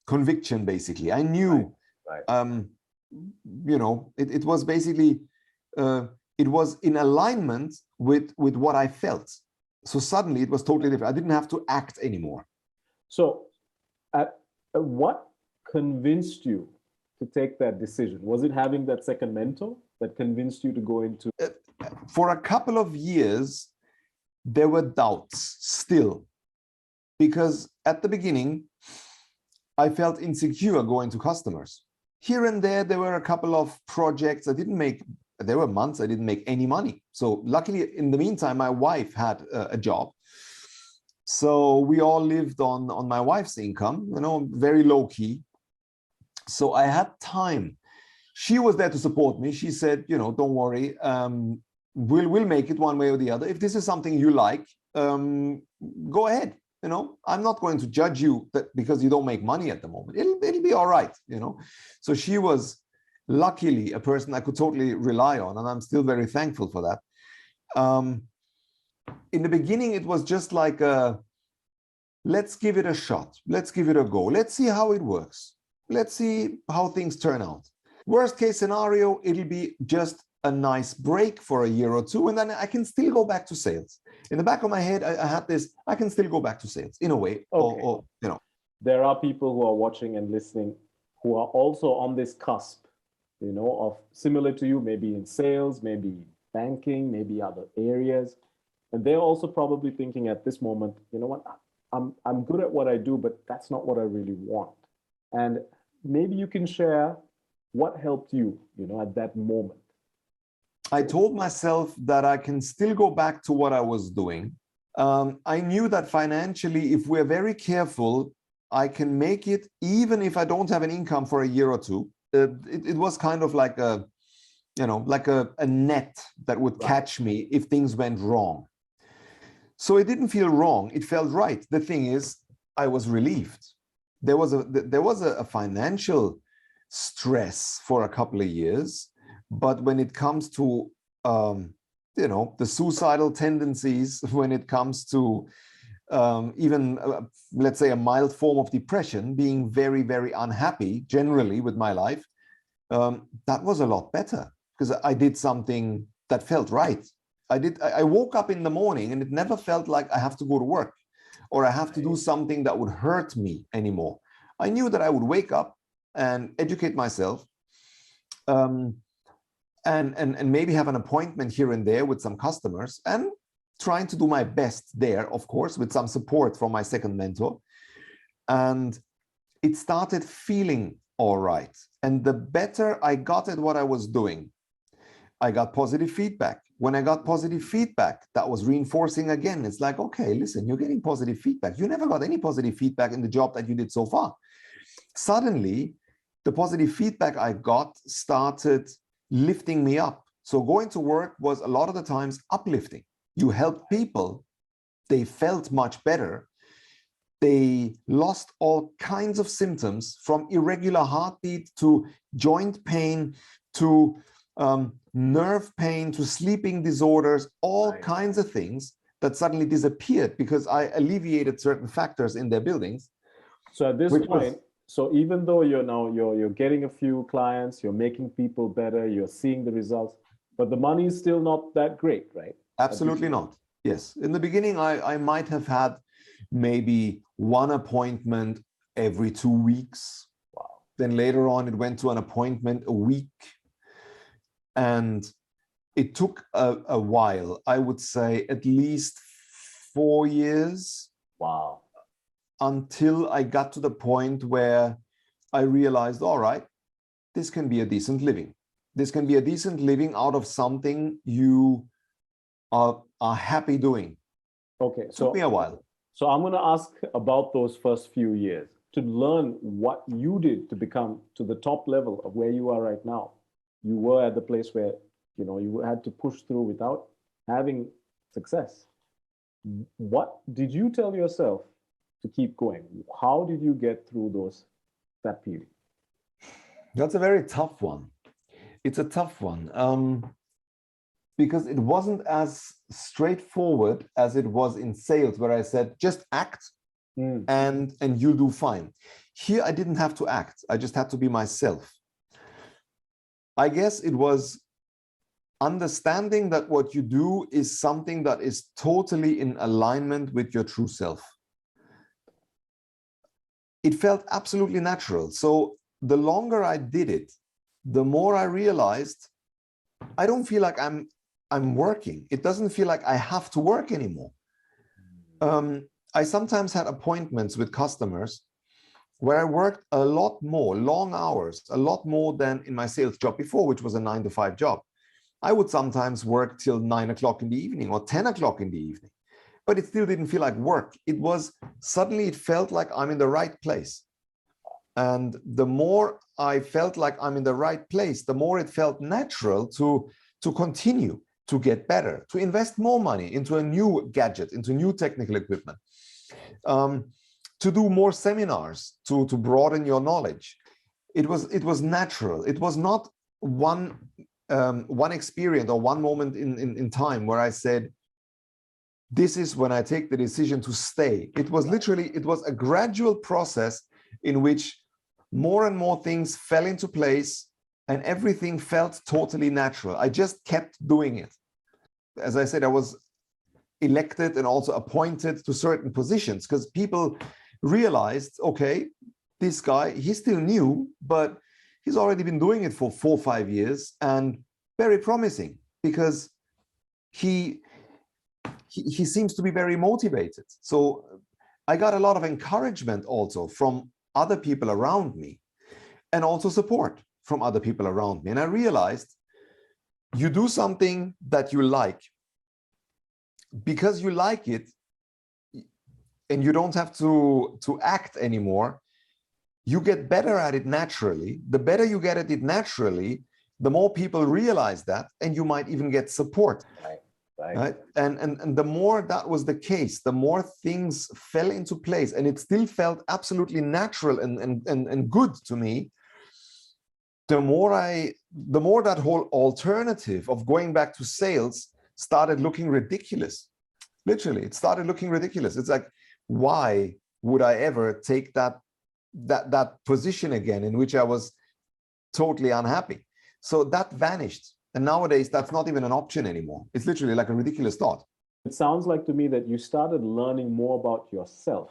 conviction, basically. I knew, it was basically, it was in alignment with what I felt. So suddenly it was totally different. I didn't have to act anymore. So what convinced you to take that decision? Was it having that second mentor that convinced you to go into? For a couple of years, there were doubts still, because at the beginning, I felt insecure going to customers. Here and there were a couple of projects I didn't make. There were months I didn't make any money. So luckily, in the meantime, my wife had a job. So we all lived on my wife's income, very low key. So I had time. She was there to support me. She said, don't worry, we'll make it one way or the other. If this is something you like, go ahead. I'm not going to judge you because you don't make money at the moment. It'll be all right, So she was luckily a person I could totally rely on, and I'm still very thankful for that. In the beginning, it was just like, let's give it a shot. Let's give it a go. Let's see how it works. Let's see how things turn out. Worst case scenario, it'll be just a nice break for a year or two, and then I can still go back to sales. In the back of my head, I had this, I can still go back to sales in a way. Okay. There are people who are watching and listening who are also on this cusp, of similar to you, maybe in sales, maybe banking, maybe other areas. And they're also probably thinking at this moment, what, I'm good at what I do, but that's not what I really want. And maybe you can share what helped you, at that moment. I told myself that I can still go back to what I was doing. I knew that financially, if we're very careful, I can make it even if I don't have an income for a year or two. It was kind of like a net that would catch me if things went wrong. So it didn't feel wrong. It felt right. The thing is, I was relieved. There was a financial stress for a couple of years. But when it comes to, the suicidal tendencies, when it comes to even, let's say, a mild form of depression, being very, very unhappy generally with my life, that was a lot better because I did something that felt right. I woke up in the morning and it never felt like I have to go to work or I have to do something that would hurt me anymore. I knew that I would wake up and educate myself, and maybe have an appointment here and there with some customers and trying to do my best there, of course, with some support from my second mentor. And it started feeling all right. And the better I got at what I was doing, I got positive feedback. When I got positive feedback, that was reinforcing again. It's like, okay, listen, you're getting positive feedback. You never got any positive feedback in the job that you did so far. Suddenly, the positive feedback I got started lifting me up. So going to work was a lot of the times uplifting. You helped people, they felt much better. They lost all kinds of symptoms, from irregular heartbeat to joint pain to nerve pain to sleeping disorders, all kinds of things that suddenly disappeared because I alleviated certain factors in their buildings. So at this point, so even though you're getting a few clients, you're making people better, you're seeing the results, but the money is still not that great, right? Absolutely not. Yes. In the beginning, I might have had maybe one appointment every 2 weeks. Wow. Then later on, it went to an appointment a week. And it took a while, I would say at least 4 years. Wow. Until I got to the point where I realized, all right, this can be a decent living. This can be a decent living out of something you are happy doing. Okay. So it took me a while. So I'm going to ask about those first few years. to learn what you did to become to the top level of where you are right now. You were at the place where, you know, you had to push through without having success. What did you tell yourself to keep going? How did you get through that period? That's a very tough one. It's a tough one because it wasn't as straightforward as it was in sales, where I said, just act and you'll do fine. Here, I didn't have to act. I just had to be myself. I guess it was understanding that what you do is something that is totally in alignment with your true self. It felt absolutely natural. So the longer I did it, the more I realized I don't feel like I'm working. It doesn't feel like I have to work anymore. I sometimes had appointments with customers where I worked a lot more, long hours, a lot more than in my sales job before, which was a 9-to-5 job. I would sometimes work till 9 o'clock in the evening or 10 o'clock in the evening, but it still didn't feel like work. It was suddenly, it felt like I'm in the right place. And the more I felt like I'm in the right place, the more it felt natural to continue to get better, to invest more money into a new gadget, into new technical equipment, to do more seminars, to broaden your knowledge. It was natural. It was not one experience or one moment in time where I said, this is when I take the decision to stay. It was literally, it was a gradual process in which more and more things fell into place and everything felt totally natural. I just kept doing it. As I said, I was elected and also appointed to certain positions because people realized, okay, this guy, he's still new, but he's already been doing it for 4 or 5 years and very promising because he seems to be very motivated. So I got a lot of encouragement also from other people around me and also support from other people around me. And I realized you do something that you like because you like it and you don't have to act anymore. You get better at it naturally. The better you get at it naturally, the more people realize that, and you might even get support. Right? And the more that was the case, the more things fell into place, and it still felt absolutely natural and good to me. The more that whole alternative of going back to sales started looking ridiculous. Literally, it started looking ridiculous. It's like, why would I ever take that position again in which I was totally unhappy? So that vanished. And nowadays, that's not even an option anymore. It's literally like a ridiculous thought. It sounds like to me that you started learning more about yourself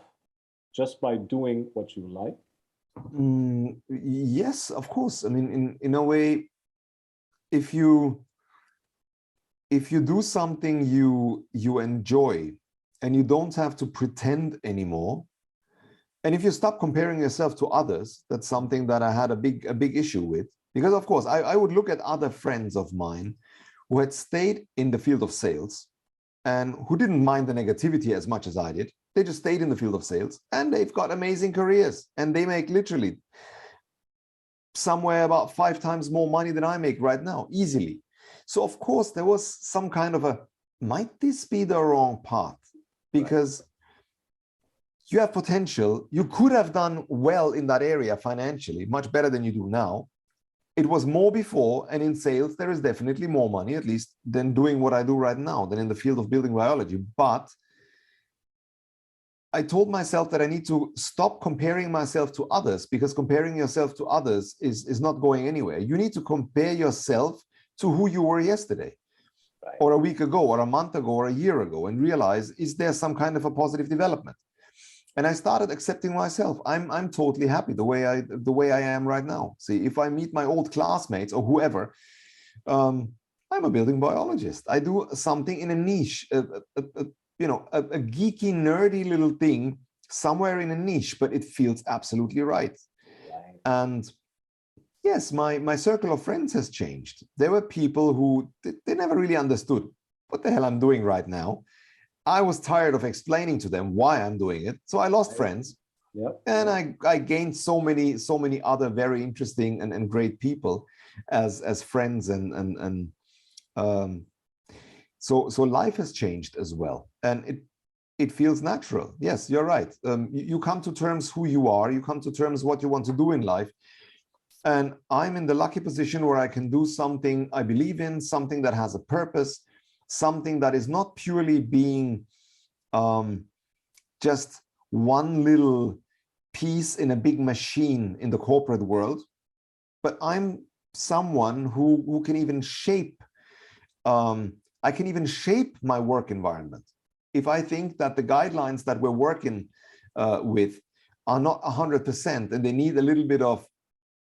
just by doing what you like. Yes, of course. I mean, in a way, if you do something you enjoy and you don't have to pretend anymore, and if you stop comparing yourself to others, that's something that I had a big issue with. Because of course, I would look at other friends of mine who had stayed in the field of sales and who didn't mind the negativity as much as I did. They just stayed in the field of sales and they've got amazing careers and they make literally somewhere about 5 times more money than I make right now, easily. So of course, there was some kind of might this be the wrong path? Because you have potential. You could have done well in that area financially, much better than you do now. It was more before, and in sales, there is definitely more money, at least, than doing what I do right now, than in the field of building biology. But I told myself that I need to stop comparing myself to others, because comparing yourself to others is not going anywhere. You need to compare yourself to who you were yesterday, or a week ago, or a month ago, or a year ago, and realize, is there some kind of a positive development? And I started accepting myself. I'm totally happy the way I am right now. See, if I meet my old classmates or whoever, I'm a building biologist. I do something in a niche, you know, a geeky, nerdy little thing somewhere in a niche, but it feels absolutely right. And yes, my circle of friends has changed. There were people who they never really understood what the hell I'm doing right now. I was tired of explaining to them why I'm doing it. So I lost friends. Yep. And I gained so many other very interesting and great people as friends, and so life has changed as well, and it feels natural. Yes, you're right. You come to terms who you are, you come to terms what you want to do in life. And I'm in the lucky position where I can do something I believe in, something that has a purpose, something that is not purely being just one little piece in a big machine in the corporate world, but I'm someone who can even shape, I can even shape my work environment. If I think that the guidelines that we're working with are not 100% and they need a little bit of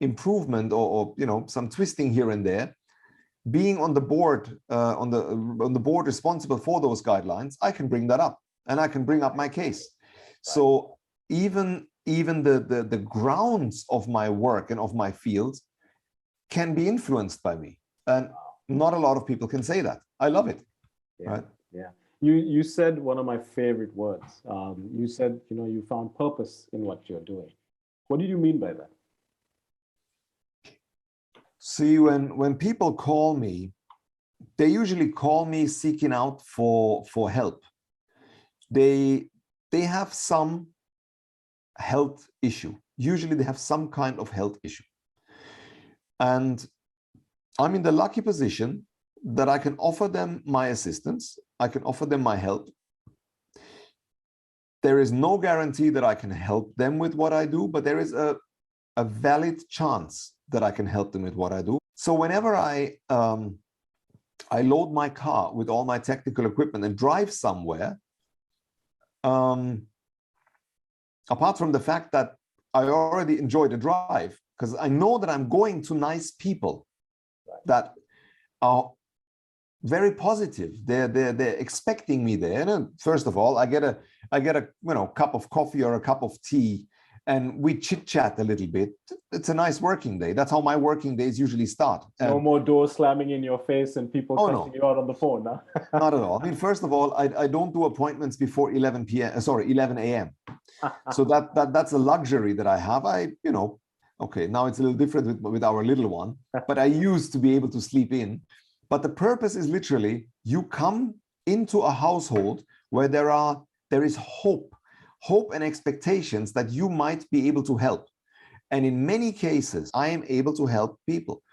improvement, or some twisting here and there, being on the board, on the board responsible for those guidelines, I can bring that up and I can bring up my case. So even the grounds of my work and of my field can be influenced by me, and not a lot of people can say that. I love it. Yeah. Right? Yeah. You said one of my favorite words. You said, you found purpose in what you're doing. What did you mean by that? See, when people call me, they usually call me seeking out for help. They have some health issue. Usually they have some kind of health issue. And I'm in the lucky position that I can offer them my assistance. I can offer them my help. There is no guarantee that I can help them with what I do, but there is a valid chance that I can help them with what I do. So whenever I load my car with all my technical equipment and drive somewhere, apart from the fact that I already enjoy the drive, because I know that I'm going to nice people that are very positive. They're expecting me there. And first of all, I get a cup of coffee or a cup of tea, and we chit chat a little bit. It's a nice working day. That's how my working days usually start. No more doors slamming in your face and people cussing you out on the phone, huh? Not at all. I mean, first of all, I don't do appointments before 11 a.m. So that's a luxury that I have. Okay, now it's a little different with our little one, but I used to be able to sleep in. But the purpose is literally, you come into a household where there is hope and expectations that you might be able to help. And in many cases, I am able to help people.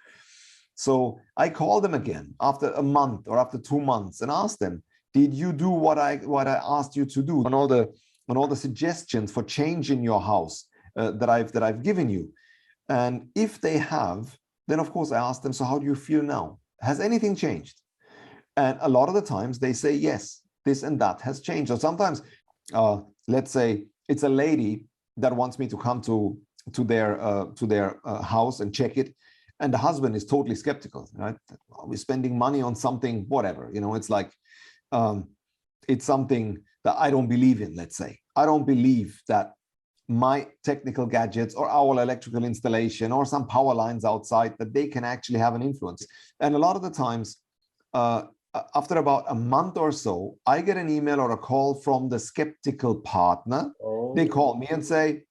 So I call them again after a month or after 2 months and ask them, did you do what I asked you to do, on all the suggestions for change in your house that I've given you? And if they have, then of course I ask them, so how do you feel now? Has anything changed? And a lot of the times they say, yes, this and that has changed. Or sometimes, let's say it's a lady that wants me to come to their house and check it. And the husband is totally skeptical, right? Are we spending money on something, whatever, it's like, it's something that I don't believe in, let's say. I don't believe that my technical gadgets or our electrical installation or some power lines outside, that they can actually have an influence. And a lot of the times, after about a month or so, I get an email or a call from the skeptical partner. Oh. They call me and say,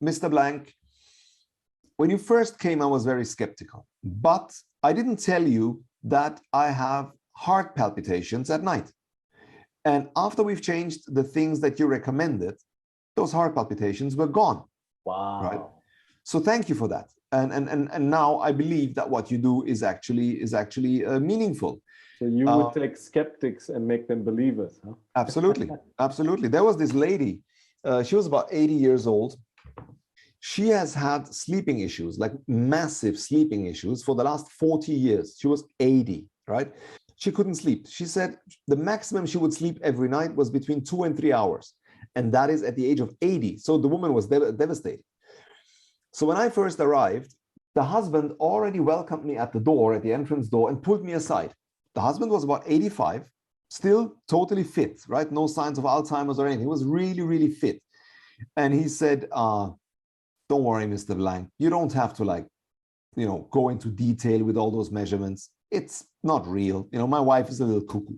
Mr. Blank, when you first came, I was very skeptical, but I didn't tell you that I have heart palpitations at night. And after we've changed the things that you recommended, those heart palpitations were gone. Wow. Right? So thank you for that. And now I believe that what you do is actually meaningful. So you would take skeptics and make them believers, huh? Absolutely. Absolutely. There was this lady, she was about 80 years old. She has had sleeping issues, like massive sleeping issues for the last 40 years. She was 80, right? She couldn't sleep. She said the maximum she would sleep every night was between 2 and 3 hours. And that is at the age of 80. So the woman was devastated. So when I first arrived, the husband already welcomed me at the door, at the entrance door, and pulled me aside. The husband was about 85, still totally fit, right? No signs of Alzheimer's or anything. He was really, really fit. And he said, don't worry, Mr. Blank. You don't have to go into detail with all those measurements. It's not real. My wife is a little cuckoo.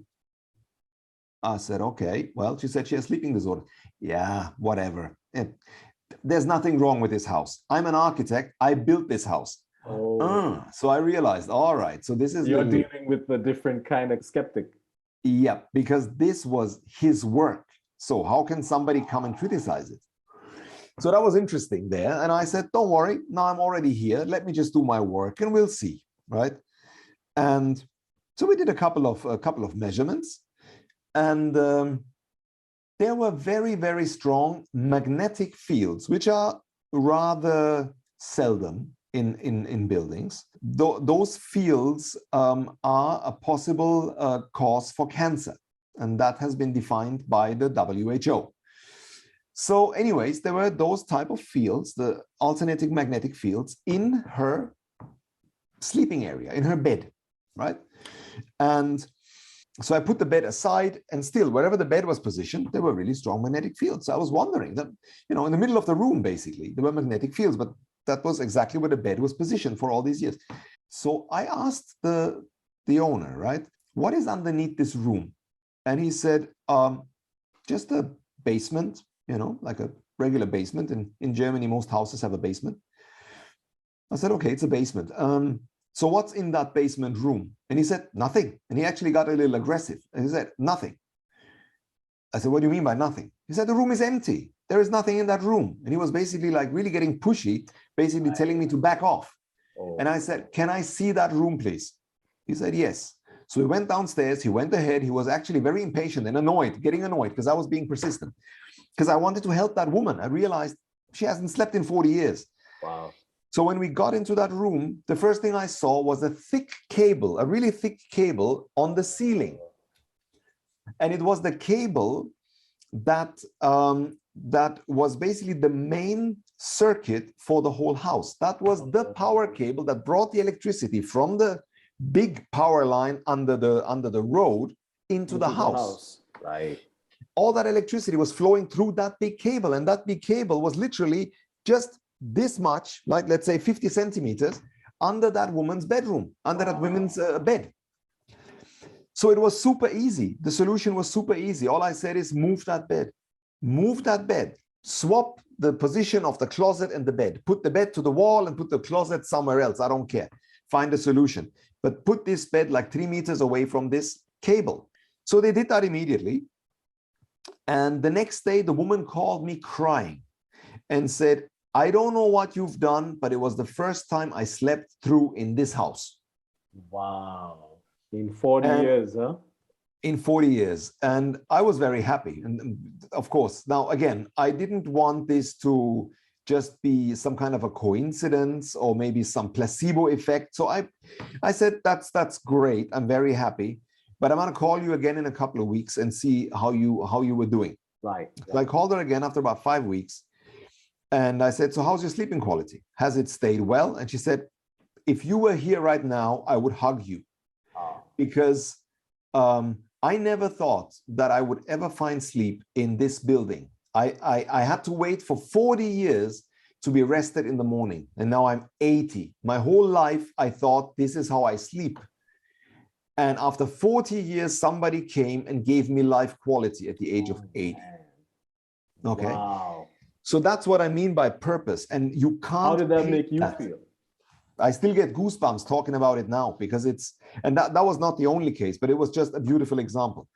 I said, okay. Well, she said she has sleeping disorder. Yeah, whatever. there's nothing wrong with this house. I'm an architect. I built this house. Oh, So I realized, all right, so this is you're dealing with a different kind of skeptic. Yeah, because this was his work. So how can somebody come and criticize it? So that was interesting there. And I said, don't worry, now I'm already here. Let me just do my work and we'll see, right? And so we did a couple of measurements, and there were very, very strong magnetic fields, which are rather seldom in buildings. Those fields are a possible cause for cancer, and that has been defined by the WHO. So anyways, there were those type of fields, the alternating magnetic fields, in her sleeping area, in her bed, right? And so I put the bed aside, and still, wherever the bed was positioned, there were really strong magnetic fields. So I was wondering that, in the middle of the room, basically, there were magnetic fields, but that was exactly where the bed was positioned for all these years. So I asked the owner, right, what is underneath this room? And he said, just a basement, like a regular basement. In Germany, most houses have a basement. I said, okay, it's a basement. So what's in that basement room? And he said, nothing. And he actually got a little aggressive. And he said, nothing. I said, what do you mean by nothing? He said, the room is empty. There is nothing in that room. And he was basically like really getting pushy, basically telling me to back off. Oh. And I said, can I see that room, please? He said, yes. So he went downstairs. He went ahead. He was actually very impatient and annoyed, getting annoyed because I was being persistent. Because I wanted to help that woman. I realized she hasn't slept in 40 years. Wow. So when we got into that room, the first thing I saw was a thick cable, a really thick cable on the ceiling. And it was the cable that, that was basically the main circuit for the whole house. That was the power cable that brought the electricity from the big power line under the road into the house. Right. All that electricity was flowing through that big cable, and that big cable was literally just this much, like let's say 50 centimeters, under that woman's bedroom, under that woman's bed. So it was super easy. The solution was super easy. All I said is move that bed, swap the position of the closet and the bed, put the bed to the wall and put the closet somewhere else. I don't care. Find a solution, but put this bed like 3 meters away from this cable. So they did that immediately. And the next day, the woman called me crying and said, I don't know what you've done, but it was the first time I slept through in this house. Wow. In 40 years, huh? In 40 years. And I was very happy. And of course, now again, I didn't want this to just be some kind of a coincidence or maybe some placebo effect. So I said, that's great. I'm very happy. But I'm going to call you again in a couple of weeks and see how you were doing. Right. So I called her again after about 5 weeks. And I said, so how's your sleeping quality? Has it stayed well? And she said, if you were here right now, I would hug you. Because I never thought that I would ever find sleep in this building. I had to wait for 40 years to be rested in the morning. And now I'm 80. My whole life, I thought this is how I sleep. And after 40 years, somebody came and gave me life quality at the age of 80. Okay. Wow. So that's what I mean by purpose. And you can't. How did that make you feel? I still get goosebumps talking about it now because that was not the only case, but it was just a beautiful example.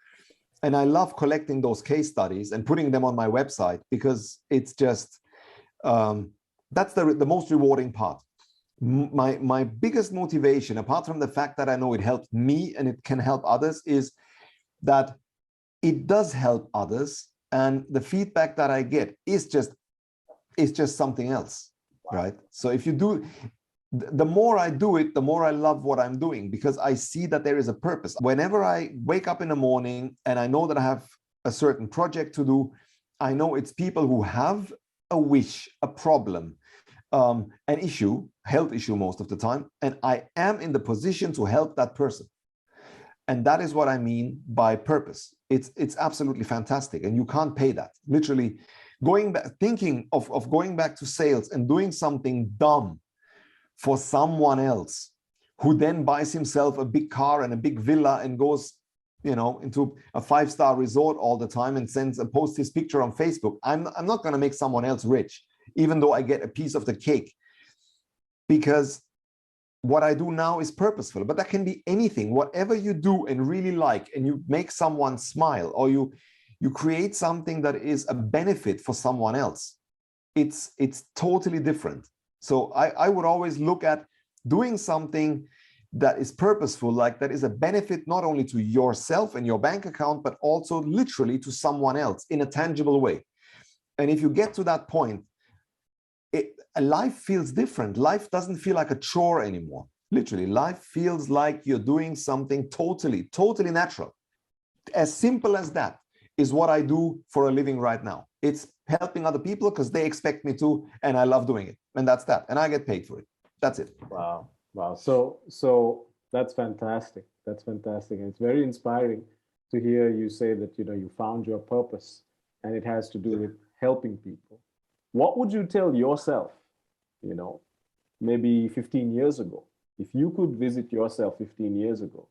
And I love collecting those case studies and putting them on my website because it's just, that's the most rewarding part. My biggest motivation, apart from the fact that I know it helped me and it can help others, is that it does help others. And the feedback that I get is just something else, right? So if you do, the more I do it, the more I love what I'm doing because I see that there is a purpose. Whenever I wake up in the morning and I know that I have a certain project to do, I know it's people who have a wish, a problem, an issue, health issue most of the time, and I am in the position to help that person. And that is what I mean by purpose. It's absolutely fantastic, and you can't pay that. Literally, going back, thinking of going back to sales and doing something dumb for someone else who then buys himself a big car and a big villa and goes, into a 5-star resort all the time and posts his picture on Facebook. I'm not going to make someone else rich. even though I get a piece of the cake, because what I do now is purposeful. But that can be anything, whatever you do and really like, and you make someone smile, or you create something that is a benefit for someone else. It's totally different. So I would always look at doing something that is purposeful, like that is a benefit not only to yourself and your bank account, but also literally to someone else in a tangible way. And if you get to that point, life feels different. Life doesn't feel like a chore anymore. Literally, life feels like you're doing something totally natural. As simple as that is what I do for a living right now. It's helping other people because they expect me to, and I love doing it. And that's that. And I get paid for it. That's it. Wow. Wow. So that's fantastic. That's fantastic. And it's very inspiring to hear you say that, you found your purpose and it has to do with helping people. What would you tell yourself, maybe 15 years ago? If you could visit yourself 15 years ago,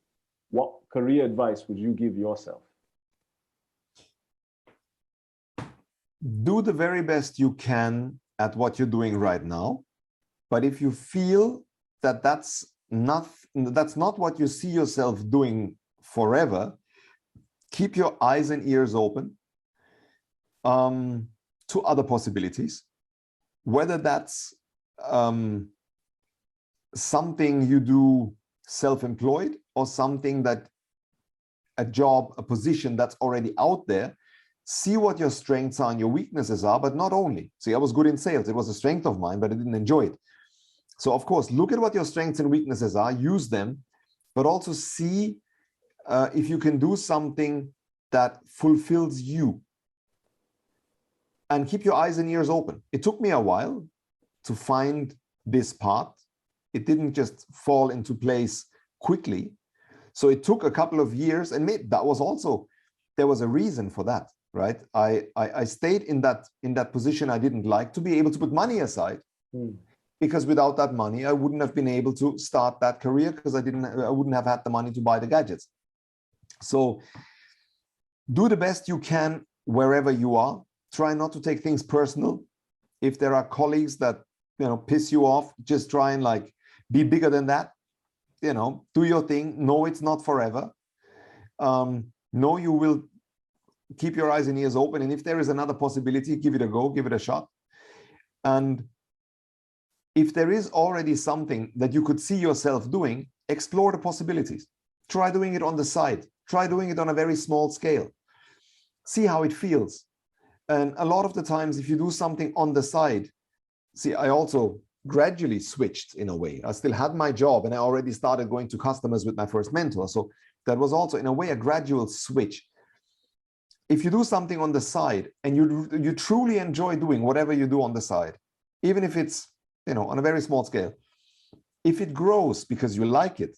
what career advice would you give yourself? Do the very best you can at what you're doing right now. But if you feel that that's not what you see yourself doing forever, keep your eyes and ears open to other possibilities, whether that's something you do self-employed or something that a job, a position that's already out there. See what your strengths are and your weaknesses are, but not only. See, I was good in sales. It was a strength of mine, but I didn't enjoy it. So of course, look at what your strengths and weaknesses are, use them, but also see if you can do something that fulfills you. And keep your eyes and ears open. It took me a while to find this path. It didn't just fall into place quickly. So it took a couple of years, and that was also, there was a reason for that, right? I stayed in that position I didn't like to be able to put money aside. Because without that money, I wouldn't have been able to start that career because I wouldn't have had the money to buy the gadgets. So do the best you can wherever you are. Try not to take things personal. If there are colleagues that, piss you off, just try and be bigger than that. Do your thing. No, it's not forever. No, you will keep your eyes and ears open. And if there is another possibility, give it a go, give it a shot. And if there is already something that you could see yourself doing, explore the possibilities. Try doing it on the side. Try doing it on a very small scale. See how it feels. And a lot of the times, if you do something on the side, see, I also gradually switched in a way. I still had my job and I already started going to customers with my first mentor. So that was also in a way a gradual switch. If you do something on the side and you truly enjoy doing whatever you do on the side, even if it's, on a very small scale, if it grows because you like it,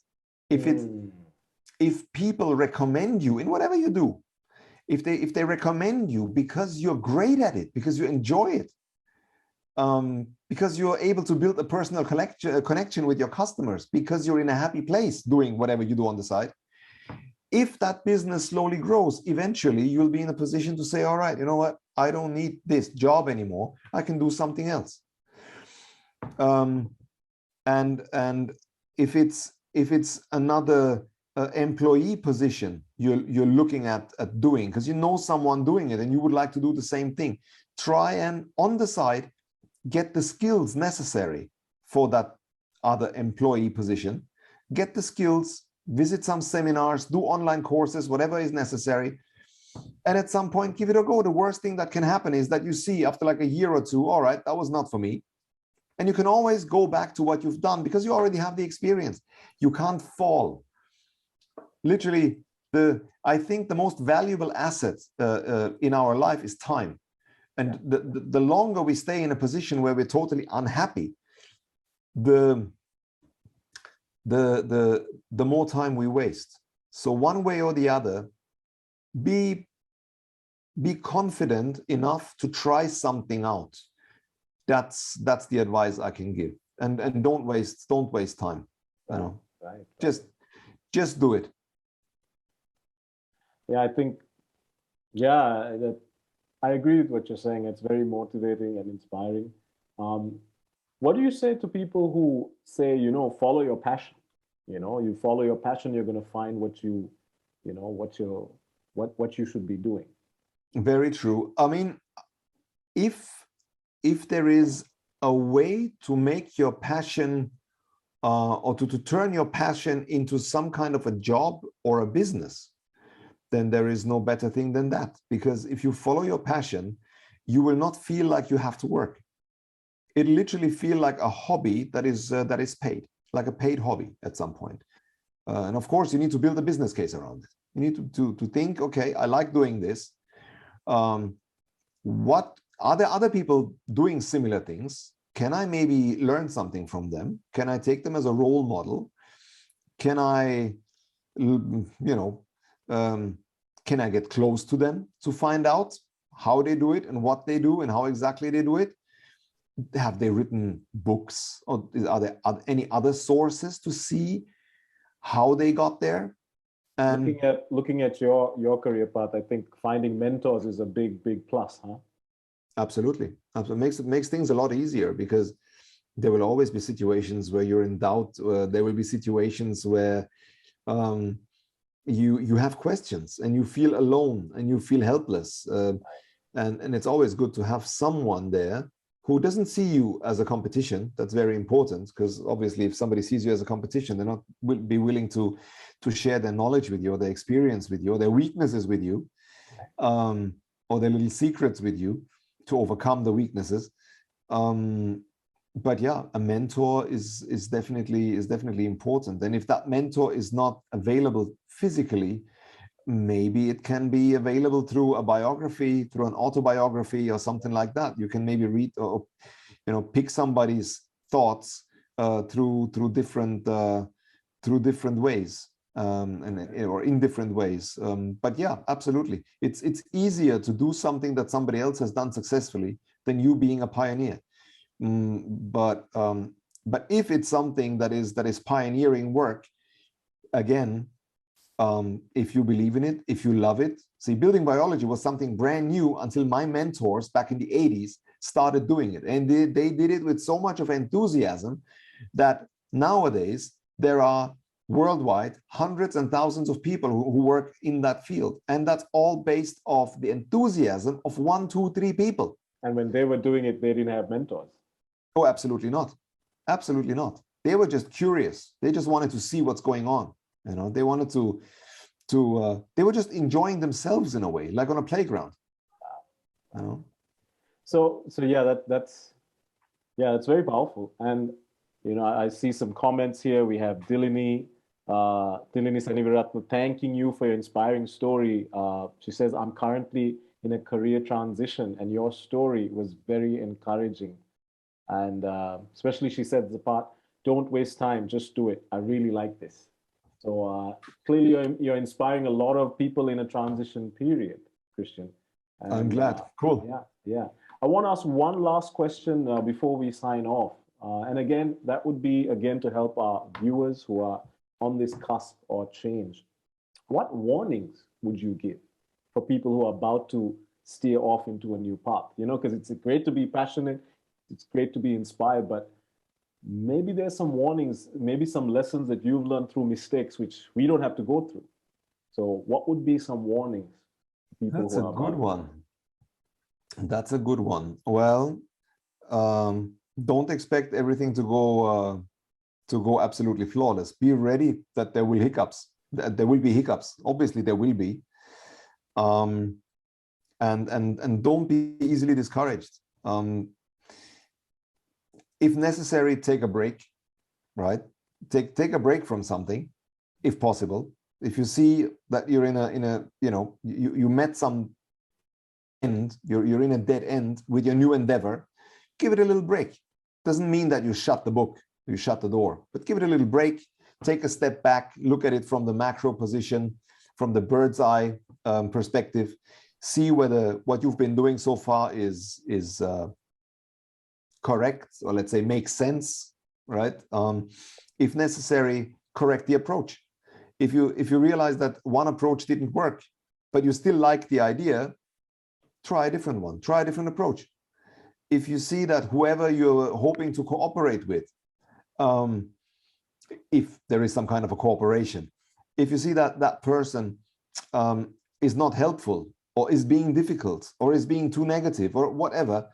if people recommend you in whatever you do, if they recommend you because you're great at it, because you enjoy it, because you're able to build a personal connection with your customers, because you're in a happy place doing whatever you do on the side, if that business slowly grows, eventually you'll be in a position to say, all right, you know what, I don't need this job anymore. I can do something else. And if it's another employee position you're looking at doing, because you know someone doing it and you would like to do the same thing, try and on the side get the skills necessary for that other employee position. Get the skills, visit some seminars, do online courses, whatever is necessary, and at some point give it a go. The worst thing that can happen is that you see after a year or two, all right, that was not for me. And you can always go back to what you've done because you already have the experience. You can't fall. Literally, I think the most valuable asset in our life is time. And the longer we stay in a position where we're totally unhappy, the more time we waste. So one way or the other, be confident enough to try something out. That's the advice I can give. And don't waste time. Right. Just do it. Yeah, I think, that I agree with what you're saying. It's very motivating and inspiring. Um, what do you say to people who say, follow your passion? You follow your passion, you're going to find what you should be doing. Very true. I mean, if there is a way to make your passion or to turn your passion into some kind of a job or a business, then there is no better thing than that. Because if you follow your passion, you will not feel like you have to work. It literally feel like a hobby that is paid, like a paid hobby at some point. And of course, you need to build a business case around it. You need to think, okay, I like doing this. What are there other people doing similar things? Can I maybe learn something from them? Can I take them as a role model? Can I, can I get close to them to find out how they do it and what they do and how exactly they do it? Have they written books, or are there any other sources to see how they got there? And looking at your career path, I think finding mentors is a big plus, huh? Absolutely. Makes things a lot easier, because there will always be situations where you're in doubt. There will be situations where you have questions and you feel alone and you feel helpless. And it's always good to have someone there who doesn't see you as a competition. That's very important, because obviously if somebody sees you as a competition, they're not will be willing to share their knowledge with you, or their experience with you, or their weaknesses with you, or their little secrets with you to overcome the weaknesses. But yeah, a mentor is definitely important. And if that mentor is not available physically, maybe it can be available through a biography, through an autobiography or something like that. You can maybe read or pick somebody's thoughts through different ways, or in different ways. But yeah, absolutely, it's easier to do something that somebody else has done successfully than you being a pioneer. But if it's something that is pioneering work, again, if you believe in it, if you love it. See, building biology was something brand new until my mentors back in the 80s started doing it. And they did it with so much of enthusiasm that nowadays there are worldwide hundreds and thousands of people who work in that field. And that's all based off the enthusiasm of 1, 2, 3 people. And when they were doing it, they didn't have mentors. Oh, absolutely not. Absolutely not. They were just curious. They just wanted to see what's going on. They wanted to they were just enjoying themselves in a way, like on a playground. So yeah, that's very powerful. And I see some comments here. We have Dilini Saniviratna thanking you for your inspiring story. She says, I'm currently in a career transition, and your story was very encouraging. And especially, she said the part, don't waste time, just do it. I really like this. So clearly you're inspiring a lot of people in a transition period, Christian. And, I'm glad. Cool. Yeah. I want to ask one last question before we sign off. And again, that would be, to help our viewers who are on this cusp or change. What warnings would you give for people who are about to steer off into a new path? Because it's great to be passionate, it's great to be inspired, but maybe there's some warnings, maybe some lessons that you've learned through mistakes, which we don't have to go through. So what would be some warnings? That's a good one. That's a good one. Well, don't expect everything to go absolutely flawless. Be ready that there will hiccups. There will be hiccups. Obviously, there will be. And don't be easily discouraged. If necessary, take a break, right? Take a break from something, if possible. If you see that you're in a you met some end, you're in a dead end with your new endeavor, give it a little break. Doesn't mean that you shut the book, you shut the door, but give it a little break. Take a step back, look at it from the macro position, from the bird's eye perspective. See whether what you've been doing so far is correct, or let's say makes sense, right? If necessary, correct the approach. If you realize that one approach didn't work, but you still like the idea, try a different one, try a different approach. if you see that whoever you're hoping to cooperate with, if there is some kind of a cooperation, if you see that that person is not helpful, or is being difficult, or is being too negative, or whatever,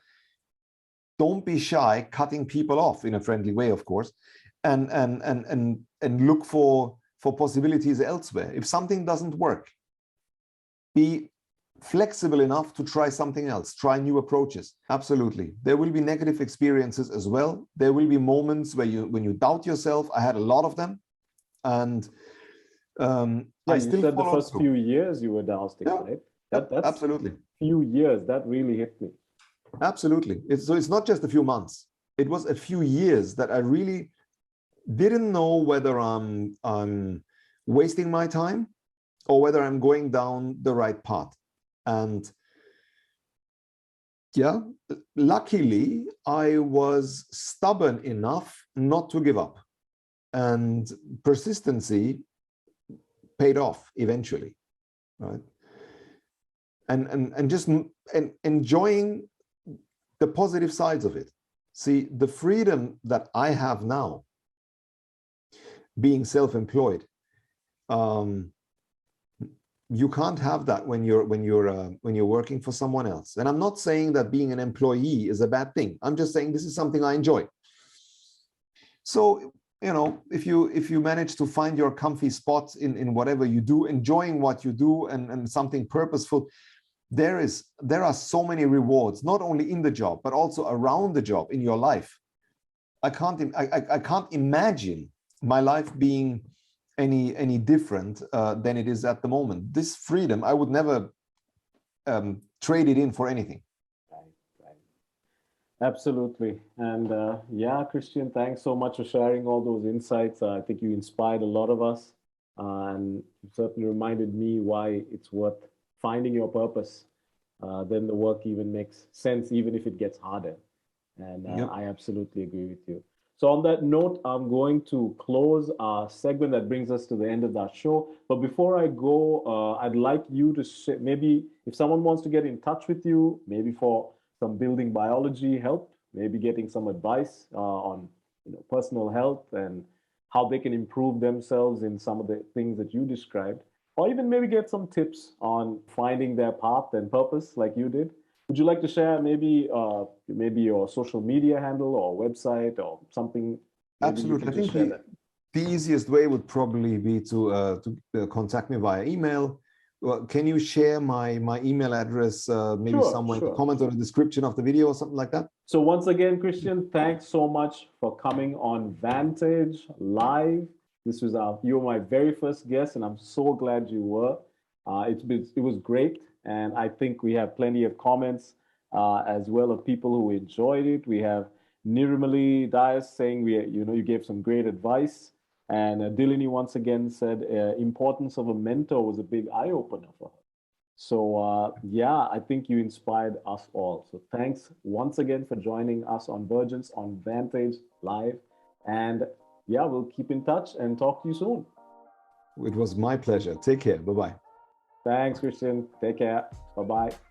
don't be shy cutting people off in a friendly way, of course, and look for possibilities elsewhere. If something doesn't work, be flexible enough to try something else, try new approaches. Absolutely. There will be negative experiences as well. There will be moments where when you doubt yourself. I had a lot of them. And yeah, you said the first few years you were doubting, yeah, right? That's absolutely. Few years, that really hit me. Absolutely. So it's not just a few months. It was a few years that I really didn't know whether I'm wasting my time or whether I'm going down the right path. And yeah, luckily, I was stubborn enough not to give up. And persistency paid off eventually, right? And just enjoying the positive sides of it. See, the freedom that I have now, being self-employed, you can't have that when you're working for someone else. And I'm not saying that being an employee is a bad thing. I'm just saying this is something I enjoy. So, you know, if you manage to find your comfy spot in whatever you do, enjoying what you do, and something purposeful, there are so many rewards, not only in the job, but also around the job in your life. I can't imagine my life being any different than it is at the moment. This freedom, I would never trade it in for anything. Right. Absolutely. And yeah, Christian, thanks so much for sharing all those insights. I think you inspired a lot of us, and you certainly reminded me why it's worth finding your purpose. Then the work even makes sense, even if it gets harder. And Yep. I absolutely agree with you. So on that note, I'm going to close our segment that brings us to the end of our show. But before I go, I'd like you to maybe if someone wants to get in touch with you, maybe for some building biology help, maybe getting some advice on personal health and how they can improve themselves in some of the things that you described, or even maybe get some tips on finding their path and purpose like you did. Would you like to share maybe your social media handle or website or something? Maybe Absolutely. I think the easiest way would probably be to contact me via email. Well, can you share my email address maybe somewhere in the comments or the description of the video or something like that? So once again, Christian, thanks so much for coming on Vantage Live. This was you were my very first guest, and I'm so glad you were. It was great. And I think we have plenty of comments as well of people who enjoyed it. We have Nirmali Dias saying you gave some great advice. And Dilini once again said importance of a mentor was a big eye opener for her. So yeah, I think you inspired us all. So thanks once again for joining us on Virgins on Vantage Live. And yeah, we'll keep in touch and talk to you soon. It was my pleasure. Take care. Bye-bye. Thanks, Christian. Take care. Bye-bye.